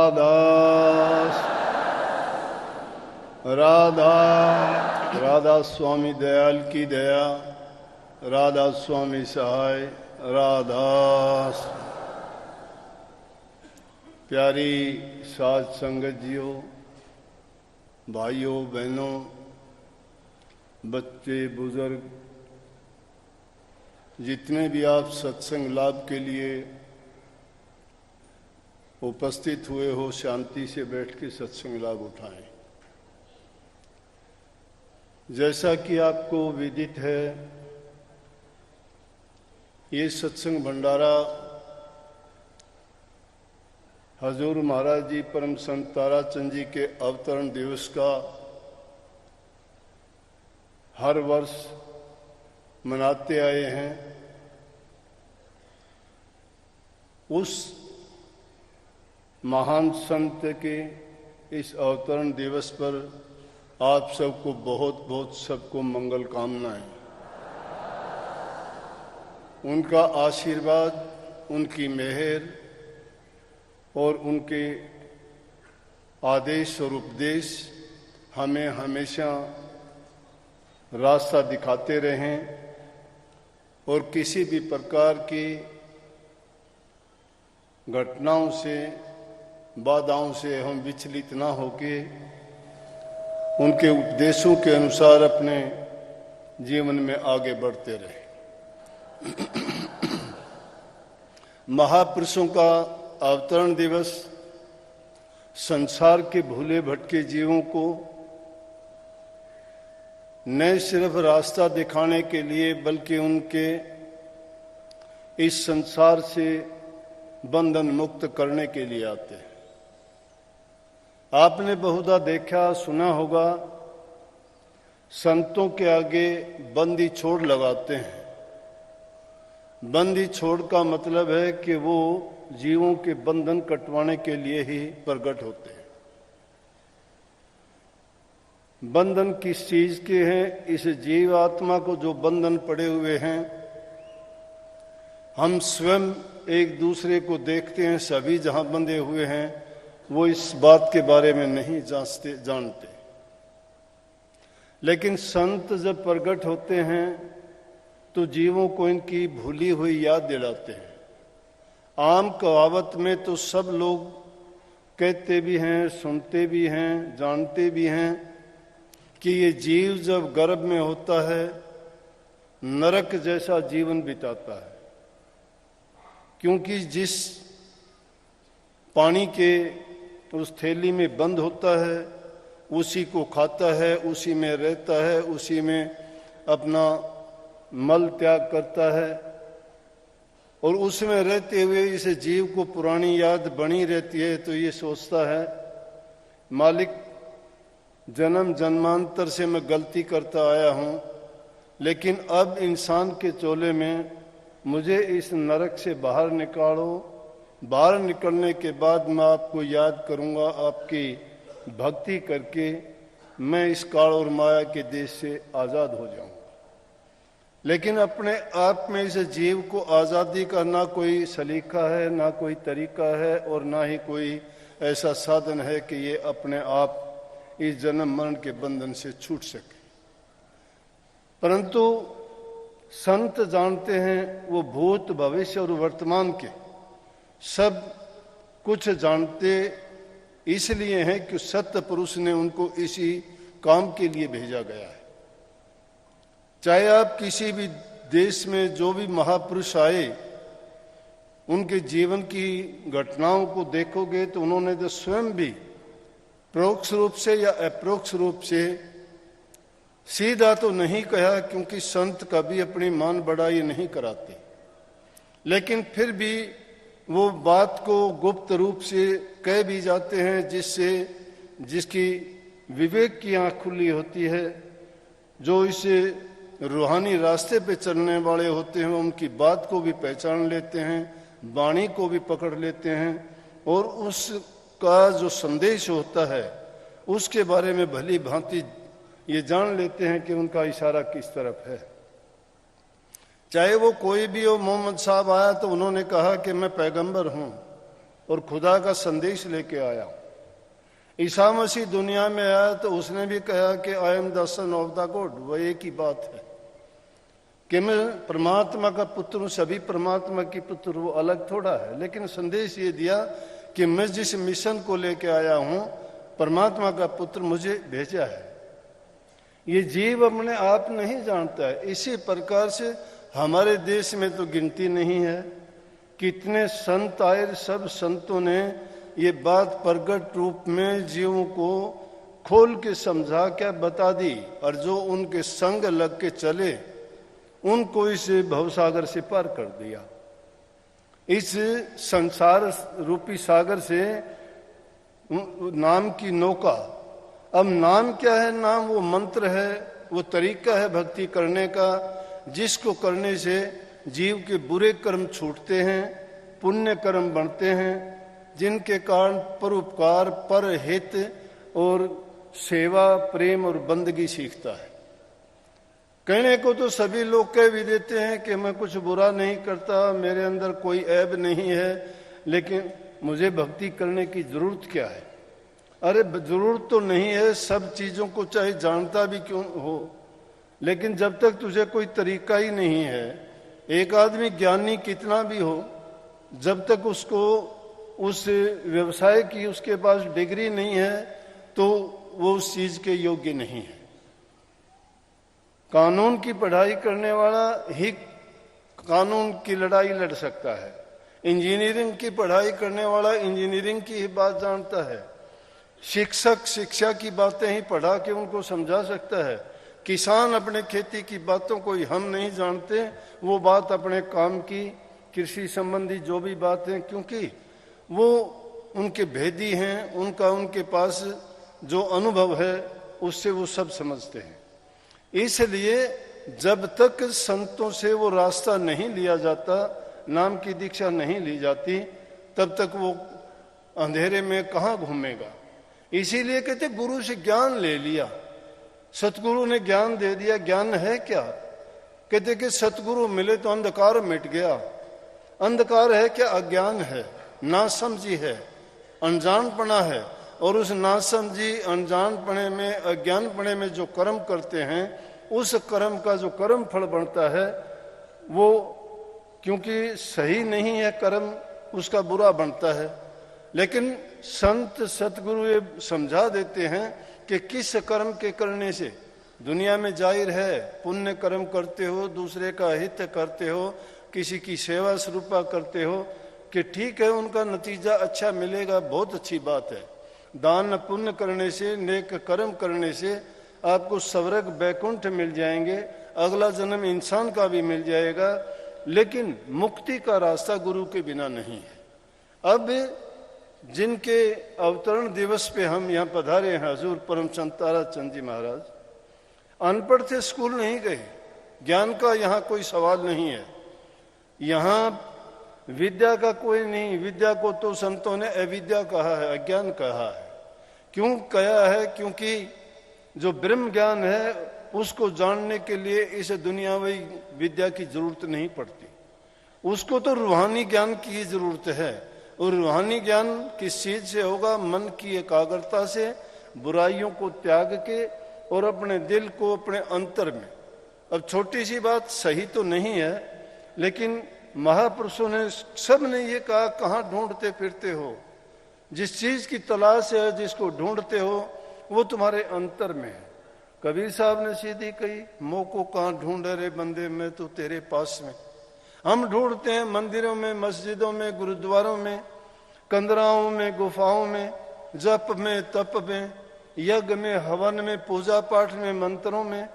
राधा राधा राधा स्वामी दयाल की दया, राधा स्वामी सहाय, राधा। प्यारी साध संगत जियों, भाइयों बहनों, बच्चे बुजुर्ग, जितने भी आप सत्संग लाभ के लिए उपस्थित हुए हो, शांति से बैठ के सत्संग लाभ उठाएं। जैसा कि आपको विदित है, ये सत्संग भंडारा हजूर महाराज जी परम संत ताराचंद जी के अवतरण दिवस का हर वर्ष मनाते आए हैं। उस महान संत के इस अवतरण दिवस पर आप सबको बहुत बहुत सबको मंगल कामनाएं। उनका आशीर्वाद, उनकी मेहर और उनके आदेश और उपदेश हमें हमेशा रास्ता दिखाते रहें और किसी भी प्रकार की घटनाओं से, बाधाओं से हम विचलित ना होके उनके उपदेशों के अनुसार अपने जीवन में आगे बढ़ते रहे। महापुरुषों का अवतरण दिवस संसार के भूले भटके जीवों को न सिर्फ रास्ता दिखाने के लिए बल्कि उनके इस संसार से बंधन मुक्त करने के लिए आते हैं। आपने बहुधा देखा सुना होगा, संतों के आगे बंदी छोड़ लगाते हैं। बंदी छोड़ का मतलब है कि वो जीवों के बंधन कटवाने के लिए ही प्रकट होते हैं। बंधन किस चीज के हैं? इस जीव आत्मा को जो बंधन पड़े हुए हैं, हम स्वयं एक दूसरे को देखते हैं, सभी जहां बंधे हुए हैं वो इस बात के बारे में नहीं जानते। लेकिन संत जब प्रकट होते हैं तो जीवों को इनकी भूली हुई याद दिलाते हैं। आम कहावत में तो सब लोग कहते भी हैं, सुनते भी हैं, जानते भी हैं कि ये जीव जब गर्भ में होता है नरक जैसा जीवन बिताता है, क्योंकि जिस पानी के उस थैली में बंद होता है उसी को खाता है, उसी में रहता है, उसी में अपना मल त्याग करता है और उसमें रहते हुए इस जीव को पुरानी याद बनी रहती है। तो ये सोचता है मालिक, जन्म जन्मांतर से मैं गलती करता आया हूं, लेकिन अब इंसान के चोले में मुझे इस नरक से बाहर निकालो। बाहर निकलने के बाद मैं आपको याद करूंगा, आपकी भक्ति करके मैं इस काल और माया के देश से आजाद हो जाऊंगा। लेकिन अपने आप में इस जीव को आजादी का ना कोई सलीका है, ना कोई तरीका है और ना ही कोई ऐसा साधन है कि ये अपने आप इस जन्म मरण के बंधन से छूट सके। परंतु संत जानते हैं, वो भूत भविष्य और वर्तमान के सब कुछ जानते इसलिए हैं कि सत्य पुरुष ने उनको इसी काम के लिए भेजा गया है। चाहे आप किसी भी देश में जो भी महापुरुष आए, उनके जीवन की घटनाओं को देखोगे तो उन्होंने तो स्वयं भी परोक्ष रूप से या अप्रोक्ष रूप से सीधा तो नहीं कहा, क्योंकि संत कभी अपनी मान बढ़ाई नहीं कराते, लेकिन फिर भी वो बात को गुप्त रूप से कह भी जाते हैं, जिसकी विवेक की आंख खुली होती है। जो इसे रूहानी रास्ते पे चलने वाले होते हैं उनकी बात को भी पहचान लेते हैं, वाणी को भी पकड़ लेते हैं और उसका जो संदेश होता है उसके बारे में भली भांति ये जान लेते हैं कि उनका इशारा किस तरफ है। चाहे वो कोई भी हो, मोहम्मद साहब आया तो उन्होंने कहा कि मैं पैगंबर हूं, और खुदा का संदेश लेके आया हूं। ईसा मसीह दुनिया में आया तो उसने भी कहा कि I am the son of the God. वह एक ही बात है कि मैं परमात्मा का पुत्र हूं। सभी परमात्मा की पुत्र, वो अलग थोड़ा है। लेकिन संदेश ये दिया कि मैं जिस मिशन को लेके आया हूं, परमात्मा का पुत्र मुझे भेजा है। ये जीव अपने आप नहीं जानता है। इसी प्रकार से हमारे देश में तो गिनती नहीं है, कितने संत आए, सब संतों ने ये बात प्रगट रूप में जीवों को खोल के समझा क्या बता दी, और जो उनके संग लग के चले उनको इस भवसागर से पार कर दिया। इस संसार रूपी सागर से नाम की नौका। अब नाम क्या है? नाम वो मंत्र है, वो तरीका है भक्ति करने का, जिसको करने से जीव के बुरे कर्म छूटते हैं, पुण्य कर्म बनते हैं, जिनके कारण परोपकार, परहित और सेवा, प्रेम और बंदगी सीखता है। कहने को तो सभी लोग कह भी देते हैं कि मैं कुछ बुरा नहीं करता, मेरे अंदर कोई ऐब नहीं है, लेकिन मुझे भक्ति करने की जरूरत क्या है? अरे जरूरत तो नहीं है, सब चीजों को चाहे जानता भी क्यों हो, लेकिन जब तक तुझे कोई तरीका ही नहीं है, एक आदमी ज्ञानी कितना भी हो, जब तक उसको उस व्यवसाय की उसके पास डिग्री नहीं है तो वो उस चीज के योग्य नहीं है। कानून की पढ़ाई करने वाला ही कानून की लड़ाई लड़ सकता है। इंजीनियरिंग की पढ़ाई करने वाला इंजीनियरिंग की ही बात जानता है। शिक्षक शिक्षा की बातें ही पढ़ा के उनको समझा सकता है। किसान अपने खेती की बातों को हम नहीं जानते, वो बात अपने काम की, कृषि संबंधी जो भी बातें, क्योंकि वो उनके भेदी हैं, उनके पास जो अनुभव है उससे वो सब समझते हैं। इसलिए जब तक संतों से वो रास्ता नहीं लिया जाता, नाम की दीक्षा नहीं ली जाती, तब तक वो अंधेरे में कहाँ घूमेगा। इसीलिए कहते गुरु से ज्ञान ले लिया, सतगुरु ने ज्ञान दे दिया। ज्ञान है क्या? कहते कि सतगुरु मिले तो अंधकार मिट गया। अंधकार है क्या? अज्ञान है, नासमझी है, अनजानपना है। और उस नासमझी, अनजानपने में, अज्ञानपने में जो कर्म करते हैं, उस कर्म का जो कर्म फल बनता है वो क्योंकि सही नहीं है कर्म, उसका बुरा बनता है। लेकिन संत सतगुरु ये समझा देते हैं कि किस कर्म के करने से दुनिया में जाहिर है पुण्य कर्म करते हो, दूसरे का हित करते हो, किसी की सेवा स्वरूपा करते हो, कि ठीक है उनका नतीजा अच्छा मिलेगा, बहुत अच्छी बात है। दान पुण्य करने से, नेक कर्म करने से आपको स्वर्ग बैकुंठ मिल जाएंगे, अगला जन्म इंसान का भी मिल जाएगा, लेकिन मुक्ति का रास्ता गुरु के बिना नहीं है। अब जिनके अवतरण दिवस पे हम यहाँ पधारे हैं, हजूर परमचंद तारा चंद जी महाराज, अनपढ़ थे, स्कूल नहीं गए, ज्ञान का यहाँ कोई सवाल नहीं है। यहाँ विद्या का कोई नहीं, विद्या को तो संतों ने अविद्या कहा है, अज्ञान कहा है। क्यों कहा है? क्योंकि जो ब्रह्म ज्ञान है उसको जानने के लिए इस दुनियावी विद्या की जरूरत नहीं पड़ती, उसको तो रूहानी ज्ञान की ही जरूरत है। और रूहानी ज्ञान किस चीज से होगा? मन की एकाग्रता से, बुराइयों को त्याग के और अपने दिल को अपने अंतर में। अब छोटी सी बात सही तो नहीं है, लेकिन महापुरुषों ने सब ने ये कहा, कहाँ ढूंढते फिरते हो? जिस चीज की तलाश है, जिसको ढूंढते हो, वो तुम्हारे अंतर में है। कबीर साहब ने सीधी कही, मोह को कहाँ ढूंढे रे बंदे, मैं तो तेरे पास में। हम ढूंढते हैं मंदिरों में, मस्जिदों में, गुरुद्वारों में, कंदराओं में, गुफाओं में, जप में, तप में, यज्ञ में, हवन में, पूजा पाठ में, मंत्रों में।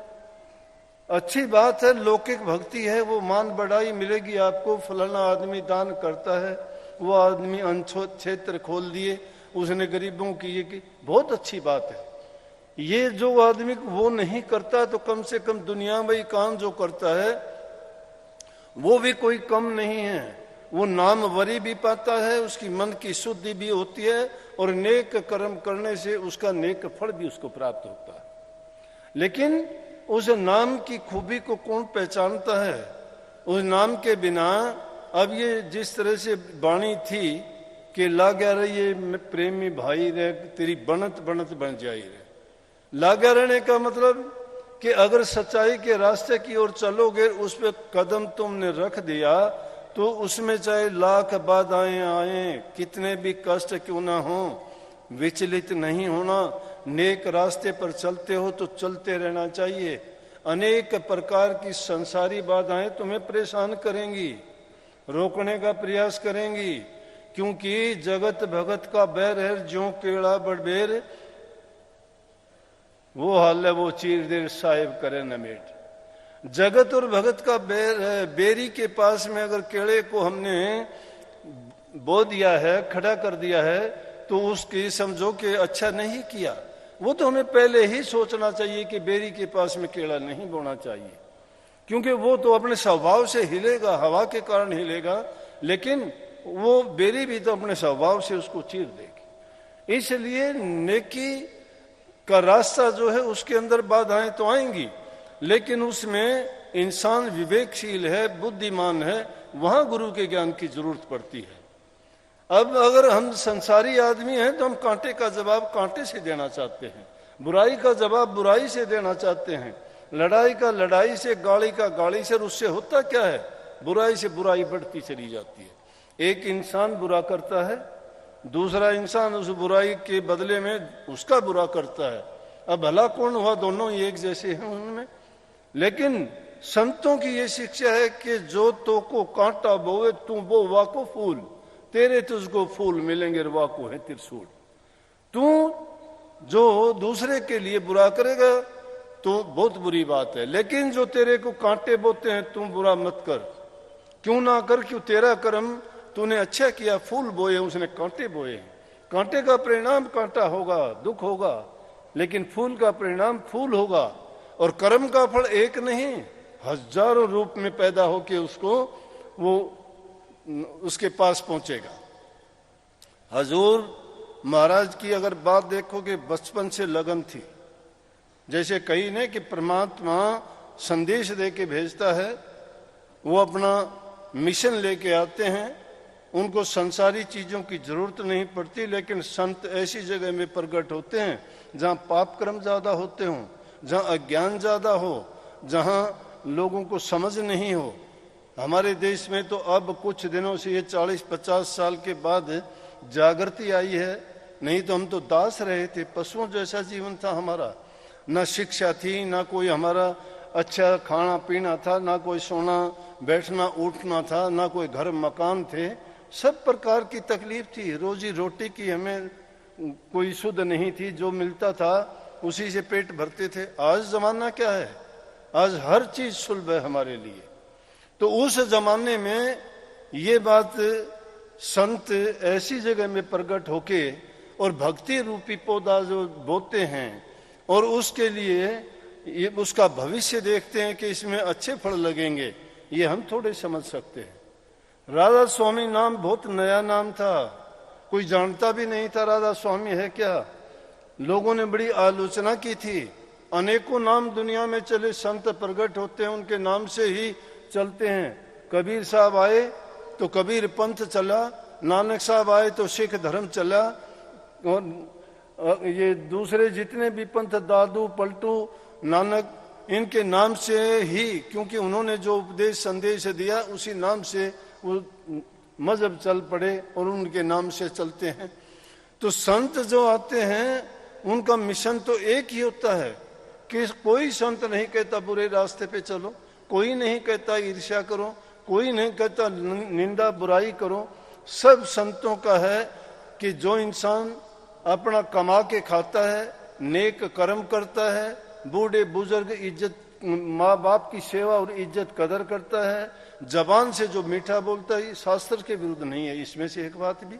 अच्छी बात है, लौकिक भक्ति है, वो मान बढ़ाई मिलेगी आपको। फलाना आदमी दान करता है, वो आदमी क्षेत्र खोल दिए, उसने गरीबों की ये की, बहुत अच्छी बात है। ये जो आदमी वो नहीं करता तो कम से कम दुनियावी काम जो करता है वो भी कोई कम नहीं है। वो नामवरी भी पाता है, उसकी मन की शुद्धि भी होती है, और नेक कर्म करने से उसका नेक फल भी उसको प्राप्त होता है। लेकिन उस नाम की खूबी को कौन पहचानता है? उस नाम के बिना, अब ये जिस तरह से वाणी थी कि लाग्या रहिए प्रेमी भाई रे, तेरी बनत बनत बन जाई रे। लाग्या रहने का मतलब कि अगर सच्चाई के रास्ते की ओर चलोगे, उस पर कदम तुमने रख दिया, तो उसमें चाहे लाख बाधाएं आए, कितने भी कष्ट क्यों ना हो, विचलित नहीं होना। नेक रास्ते पर चलते हो तो चलते रहना चाहिए। अनेक प्रकार की संसारी बाधाएं तुम्हें परेशान करेंगी, रोकने का प्रयास करेंगी, क्योंकि जगत भगत का बैर है, ज्यों केड़ा बड़बेर वो हाल है वो चीर देर साहिब करे नमेट। जगत और भगत का बैर है। बेरी के पास में अगर केड़े को हमने बो दिया है, खड़ा कर दिया है, तो उसकी समझो कि अच्छा नहीं किया। वो तो हमें पहले ही सोचना चाहिए कि बेरी के पास में केड़ा नहीं बोना चाहिए, क्योंकि वो तो अपने स्वभाव से हिलेगा, हवा के कारण हिलेगा, लेकिन वो बेरी भी तो अपने स्वभाव से उसको चीर देगी। इसलिए नेकी का रास्ता जो है उसके अंदर बाधाएं तो आएंगी, लेकिन उसमें इंसान विवेकशील है, बुद्धिमान है, वहां गुरु के ज्ञान की जरूरत पड़ती है। अब अगर हम संसारी आदमी हैं तो हम कांटे का जवाब कांटे से देना चाहते हैं, बुराई का जवाब बुराई से देना चाहते हैं, लड़ाई का लड़ाई से, गाली का गाली से। उससे होता क्या है, बुराई से बुराई बढ़ती चली जाती है। एक इंसान बुरा करता है, दूसरा इंसान उस बुराई के बदले में उसका बुरा करता है। अब भला कौन हुआ, दोनों ही एक जैसे हैं उनमें। लेकिन संतों की ये शिक्षा है कि जो तो को कांटा बोए तू बो वाको फूल, तेरे तुझको फूल मिलेंगे, वाको है त्रिशूल। तू जो दूसरे के लिए बुरा करेगा तो बहुत बुरी बात है, लेकिन जो तेरे को कांटे बोते हैं तुम बुरा मत कर। क्यों ना कर, क्यों तेरा कर्म तूने अच्छा किया, फूल बोए उसने कांटे बोए। कांटे का परिणाम कांटा होगा, दुख होगा, लेकिन फूल का परिणाम फूल होगा। और कर्म का फल एक नहीं, हजारों रूप में पैदा होके उसको वो उसके पास पहुंचेगा। हजूर महाराज की अगर बात देखोगे, बचपन से लगन थी। जैसे कही ने कि परमात्मा संदेश दे के भेजता है, वो अपना मिशन लेके आते हैं, उनको संसारी चीजों की जरूरत नहीं पड़ती। लेकिन संत ऐसी जगह में प्रकट होते हैं जहां पाप कर्म ज्यादा होते हों, जहां अज्ञान ज्यादा हो, जहां लोगों को समझ नहीं हो। हमारे देश में तो अब कुछ दिनों से, ये 40-50 साल के बाद जागृति आई है, नहीं तो हम तो दास रहे थे, पशुओं जैसा जीवन था हमारा। ना शिक्षा थी, ना कोई हमारा अच्छा खाना पीना था, ना कोई सोना बैठना उठना था, ना कोई घर मकान थे। सब प्रकार की तकलीफ थी, रोजी रोटी की हमें कोई शुद्ध नहीं थी, जो मिलता था उसी से पेट भरते थे। आज जमाना क्या है, आज हर चीज सुलभ है हमारे लिए। तो उस जमाने में ये बात संत ऐसी जगह में प्रकट होके और भक्ति रूपी पौधा जो बोते हैं और उसके लिए ये उसका भविष्य देखते हैं कि इसमें अच्छे फल लगेंगे, ये हम थोड़े समझ सकते हैं। राधा स्वामी नाम बहुत नया नाम था, कोई जानता भी नहीं था राधा स्वामी है क्या। लोगों ने बड़ी आलोचना की थी। अनेकों नाम दुनिया में चले, संत प्रकट होते हैं उनके नाम से ही चलते हैं। कबीर साहब आए तो कबीर पंथ चला, नानक साहब आए तो सिख धर्म चला, और ये दूसरे जितने भी पंथ, दादू पलटू नानक, इनके नाम से ही, क्योंकि उन्होंने जो उपदेश संदेश दिया उसी नाम से वो मजहब चल पड़े और उनके नाम से चलते हैं। तो संत जो आते हैं उनका मिशन तो एक ही होता है कि कोई संत नहीं कहता बुरे रास्ते पे चलो, कोई नहीं कहता ईर्ष्या करो, कोई नहीं कहता निंदा बुराई करो। सब संतों का है कि जो इंसान अपना कमा के खाता है, नेक कर्म करता है, बूढ़े बुजुर्ग इज्जत, माँ बाप की सेवा और इज्जत कदर करता है, जबान से जो मीठा बोलता है, शास्त्र के विरुद्ध नहीं है। इसमें से एक बात भी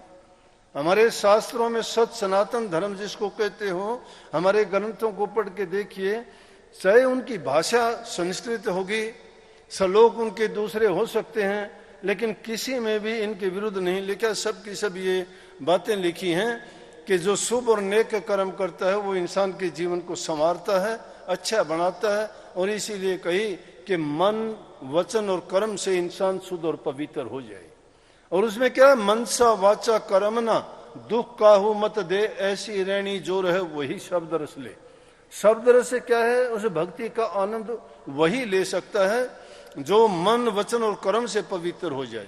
हमारे शास्त्रों में सत सनातन धर्म जिसको कहते हो, हमारे ग्रंथों को पढ़ के देखिए, चाहे उनकी भाषा संस्कृत होगी, श्लोक उनके दूसरे हो सकते हैं, लेकिन किसी में भी इनके विरुद्ध नहीं लिखा। सब की सब ये बातें लिखी हैं कि जो शुभ और नेक कर्म करता है वो इंसान के जीवन को संवारता है, अच्छा बनाता है। और इसीलिए कही कि मन, वचन और कर्म से इंसान शुद्ध और पवित्र हो जाए। और उसमें क्या है, मनसा वाचा कर्मना दुख काहू मत दे, ऐसी रहनी जो रहे वही शब्द रस ले। शब्द रस से क्या है, उस भक्ति का आनंद वही ले सकता है जो मन वचन और कर्म से पवित्र हो जाए।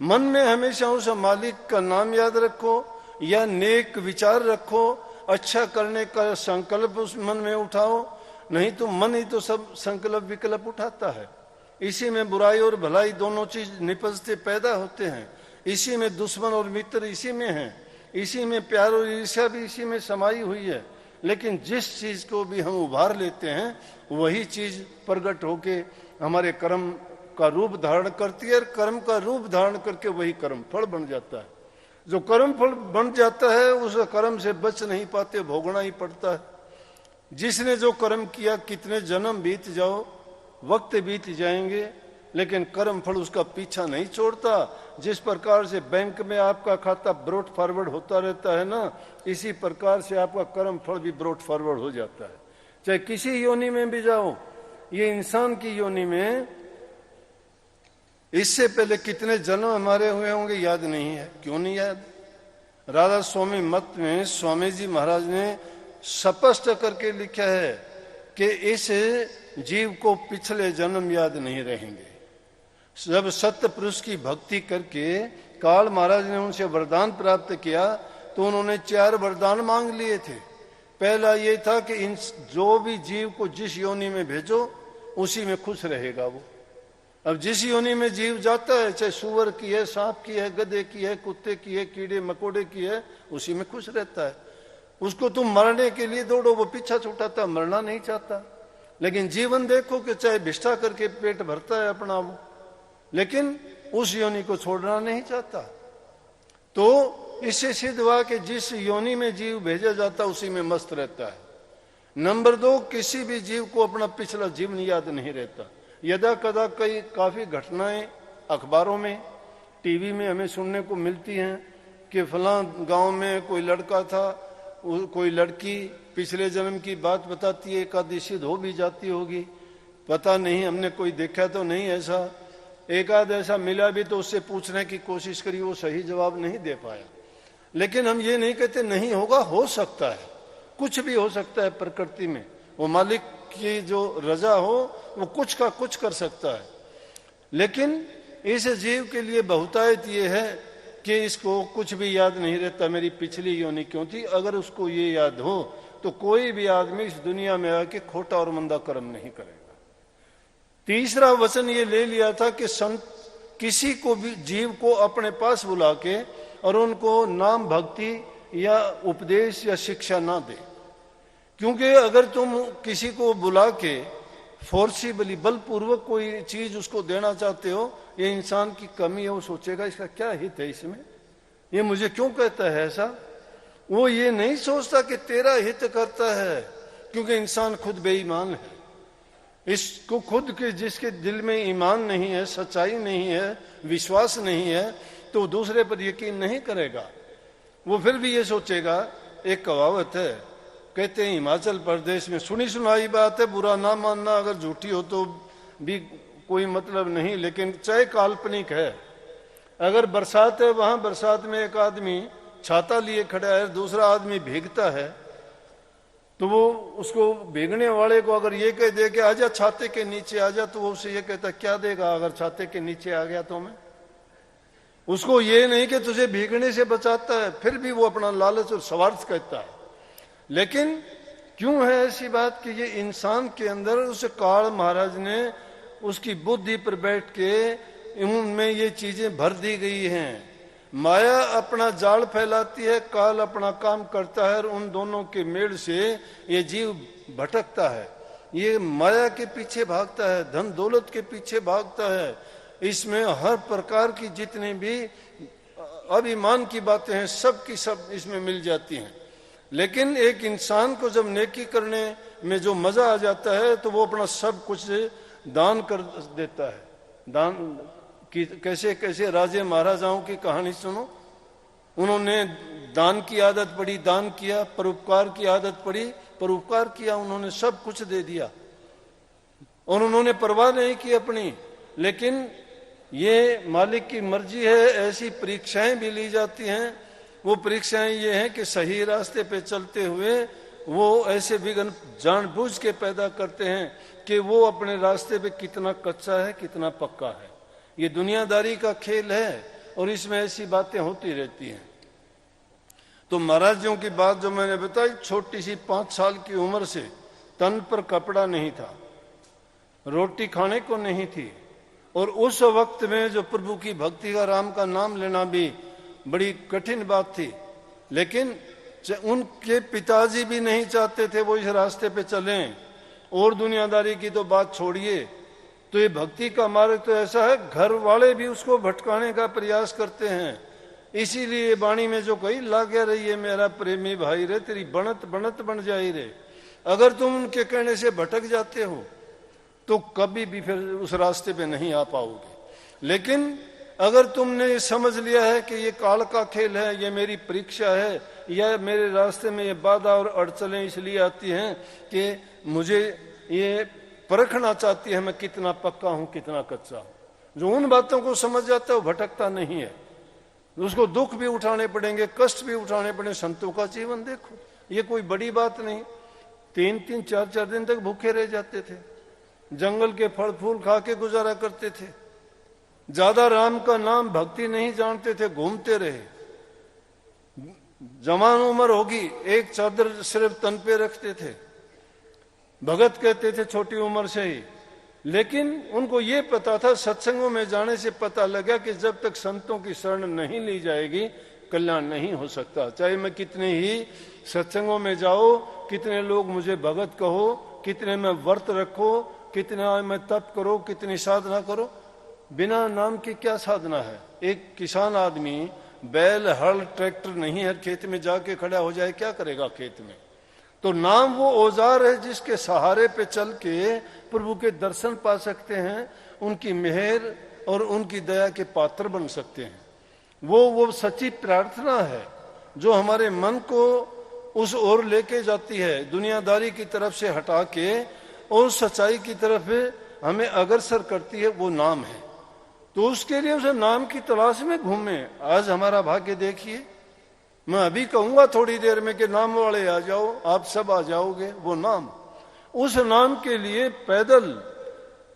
मन में हमेशा उस मालिक का नाम याद रखो या नेक विचार रखो, अच्छा करने का संकल्प उस मन में उठाओ, नहीं तो मन ही तो सब संकल्प विकल्प उठाता है। इसी में बुराई और भलाई दोनों चीज निपजते पैदा होते हैं, इसी में दुश्मन और मित्र इसी में है, इसी में प्यार और ईर्ष्या भी इसी में समाई हुई है। लेकिन जिस चीज को भी हम उभार लेते हैं वही चीज प्रकट होके हमारे कर्म का रूप धारण करती है, और कर्म का रूप धारण करके वही कर्म फल बन जाता है। जो कर्म फल बन जाता है उस कर्म से बच नहीं पाते, भोगना ही पड़ता है। जिसने जो कर्म किया, कितने जन्म बीत जाओ, वक्त बीत जाएंगे, लेकिन कर्म फल उसका पीछा नहीं छोड़ता। जिस प्रकार से बैंक में आपका खाता ब्रॉड फॉरवर्ड होता रहता है ना, इसी प्रकार से आपका कर्म फल भी ब्रॉड फॉरवर्ड हो जाता है। चाहे किसी योनि में भी जाओ, ये इंसान की योनि में इससे पहले कितने जन्म हमारे हुए होंगे याद नहीं है। क्यों नहीं याद? राधा स्वामी मत में स्वामी जी महाराज ने स्पष्ट करके लिखा है कि इस जीव को पिछले जन्म याद नहीं रहेंगे। जब सत्य पुरुष की भक्ति करके काल महाराज ने उनसे वरदान प्राप्त किया तो उन्होंने 4 वरदान मांग लिए थे। पहला ये था कि इन जो भी जीव को जिस योनि में भेजो उसी में खुश रहेगा वो। अब जिस योनि में जीव जाता है, चाहे सुअर की है, सांप की है, गधे की है, कुत्ते की है, कीड़े मकोड़े की है, उसी में खुश रहता है। उसको तुम मरने के लिए दौड़ो, वो पीछा छुटाता, मरना नहीं चाहता। लेकिन जीवन देखो कि चाहे भिष्टा करके पेट भरता है अपना वो, लेकिन उस योनि को छोड़ना नहीं चाहता। तो इससे सिद्ध हुआ कि जिस योनि में जीव भेजा जाता उसी में मस्त रहता है। नंबर 2, किसी भी जीव को अपना पिछला जीवन याद नहीं रहता। यदा कदा कई काफी घटनाएं अखबारों में, टीवी में हमें सुनने को मिलती हैं कि फलां गांव में कोई लड़का था, कोई लड़की पिछले जन्म की बात बताती है, एकादी सिद्ध हो भी जाती होगी, पता नहीं, हमने कोई देखा तो नहीं ऐसा। एकाद ऐसा मिला भी तो उससे पूछने की कोशिश करी, वो सही जवाब नहीं दे पाया। लेकिन हम ये नहीं कहते नहीं होगा, हो सकता है, कुछ भी हो सकता है प्रकृति में। वो मालिक की जो रजा हो वो कुछ का कुछ कर सकता है। लेकिन इस जीव के लिए बहुतायत ये है कि इसको कुछ भी याद नहीं रहता, मेरी पिछली योनि क्यों थी। अगर उसको ये याद हो तो कोई भी आदमी इस दुनिया में आके खोटा और मंदा कर्म नहीं करेगा। तीसरा वचन ये ले लिया था कि संत किसी को भी जीव को अपने पास बुला के और उनको नाम भक्ति या उपदेश या शिक्षा ना दे। क्योंकि अगर तुम किसी को बुला के फोर्सिबली बलपूर्वक कोई चीज उसको देना चाहते हो, ये इंसान की कमी है, वो सोचेगा इसका क्या हित है इसमें, ये मुझे क्यों कहता है ऐसा। वो ये नहीं सोचता कि तेरा हित करता है, क्योंकि इंसान खुद बेईमान है। इसको खुद के जिसके दिल में ईमान नहीं है, सच्चाई नहीं है, विश्वास नहीं है, तो दूसरे पर यकीन नहीं करेगा। वो फिर भी ये सोचेगा। एक कहावत है, कहते हैं हिमाचल प्रदेश में, सुनी सुनाई बात है, बुरा ना मानना, अगर झूठी हो तो भी कोई मतलब नहीं, लेकिन चाहे काल्पनिक है। अगर बरसात है, वहां बरसात में एक आदमी छाता लिए खड़ा है, दूसरा आदमी भीगता है, तो वो उसको भीगने वाले को अगर ये कह दे कि आजा छाते के नीचे आजा, तो वो उसे ये कहता क्या देगा अगर छाते के नीचे आ गया तो मैं। उसको ये नहीं कि तुझे भीगने से बचाता है, फिर भी वो अपना लालच और स्वार्थ कहता है। लेकिन क्यों है ऐसी बात कि ये इंसान के अंदर उस काल महाराज ने उसकी बुद्धि पर बैठ के उनमें ये चीजें भर दी गई हैं। माया अपना जाल फैलाती है, काल अपना काम करता है, और उन दोनों के मेल से ये जीव भटकता है। ये माया के पीछे भागता है, धन दौलत के पीछे भागता है। इसमें हर प्रकार की जितनी भी अभिमान की बातें हैं, सब की सब इसमें मिल जाती हैं। लेकिन एक इंसान को जब नेकी करने में जो मजा आ जाता है तो वो अपना सब कुछ दान कर देता है। दान की कैसे कैसे राजे महाराजाओं की कहानी सुनो। उन्होंने दान की आदत पड़ी, दान किया, परोपकार की आदत पड़ी, परोपकार किया, उन्होंने सब कुछ दे दिया और उन्होंने परवाह नहीं की अपनी। लेकिन ये मालिक की मर्जी है। ऐसी परीक्षाएं भी ली जाती हैं। वो परीक्षाएं ये हैं कि सही रास्ते पे चलते हुए वो ऐसे विघ्न जानबूझ के पैदा करते हैं कि वो अपने रास्ते पे कितना कच्चा है, कितना पक्का है। ये दुनियादारी का खेल है और इसमें ऐसी बातें होती रहती हैं। तो महाराजों की बात जो मैंने बताई, छोटी सी 5 साल की उम्र से तन पर कपड़ा नहीं था, रोटी खाने को नहीं थी, और उस वक्त में जो प्रभु की भक्ति का, राम का नाम लेना भी बड़ी कठिन बात थी। लेकिन उनके पिताजी भी नहीं चाहते थे वो इस रास्ते पे चलें, और दुनियादारी की तो बात छोड़िए। तो ये भक्ति का मार्ग तो ऐसा है, घर वाले भी उसको भटकाने का प्रयास करते हैं। इसीलिए वाणी में जो कही, लागे रहिए मेरा प्रेमी भाई रे, तेरी बनत बनत बन जाई रे। अगर तुम उनके कहने से भटक जाते हो तो कभी भी फिर उस रास्ते पे नहीं आ पाओगे। लेकिन अगर तुमने ये समझ लिया है कि ये काल का खेल है, ये मेरी परीक्षा है, या मेरे रास्ते में ये बाधा और अड़चनें इसलिए आती हैं कि मुझे ये परखना चाहती है मैं कितना पक्का हूं, कितना कच्चा हूं। जो उन बातों को समझ जाता है वो भटकता नहीं है। उसको दुख भी उठाने पड़ेंगे, कष्ट भी उठाने पड़ेंगे। संतों का जीवन देखो, ये कोई बड़ी बात नहीं। 3-3, 4-4 दिन तक भूखे रह जाते थे, जंगल के फल फूल खा के गुजारा करते थे, ज्यादा राम का नाम भक्ति नहीं जानते थे, घूमते रहे। जवान उम्र होगी, एक चादर सिर्फ तन पे रखते थे, भगत कहते थे छोटी उम्र से ही। लेकिन उनको ये पता था, सत्संगों में जाने से पता लगा कि जब तक संतों की शरण नहीं ली जाएगी कल्याण नहीं हो सकता। चाहे मैं कितने ही सत्संगों में जाओ, कितने लोग मुझे भगत कहो, कितने में व्रत रखो, कितना मैं तप करो, कितनी साधना करो, बिना नाम की क्या साधना है। एक किसान आदमी बैल हल ट्रैक्टर नहीं है, खेत में जाके खड़ा हो जाए, क्या करेगा खेत में। तो नाम वो औजार है जिसके सहारे पे चल के प्रभु के दर्शन पा सकते हैं, उनकी मेहर और उनकी दया के पात्र बन सकते हैं। वो सच्ची प्रार्थना है जो हमारे मन को उस ओर लेके जाती है, दुनियादारी की तरफ से हटा के और सच्चाई की तरफ हमें अग्रसर करती है। वो नाम है। तो उसके लिए उसे नाम की तलाश में घूमे। आज हमारा भाग्य देखिए, मैं अभी कहूंगा थोड़ी देर में कि नाम वाले आ जाओ, आप सब आ जाओगे। वो नाम, उस नाम के लिए पैदल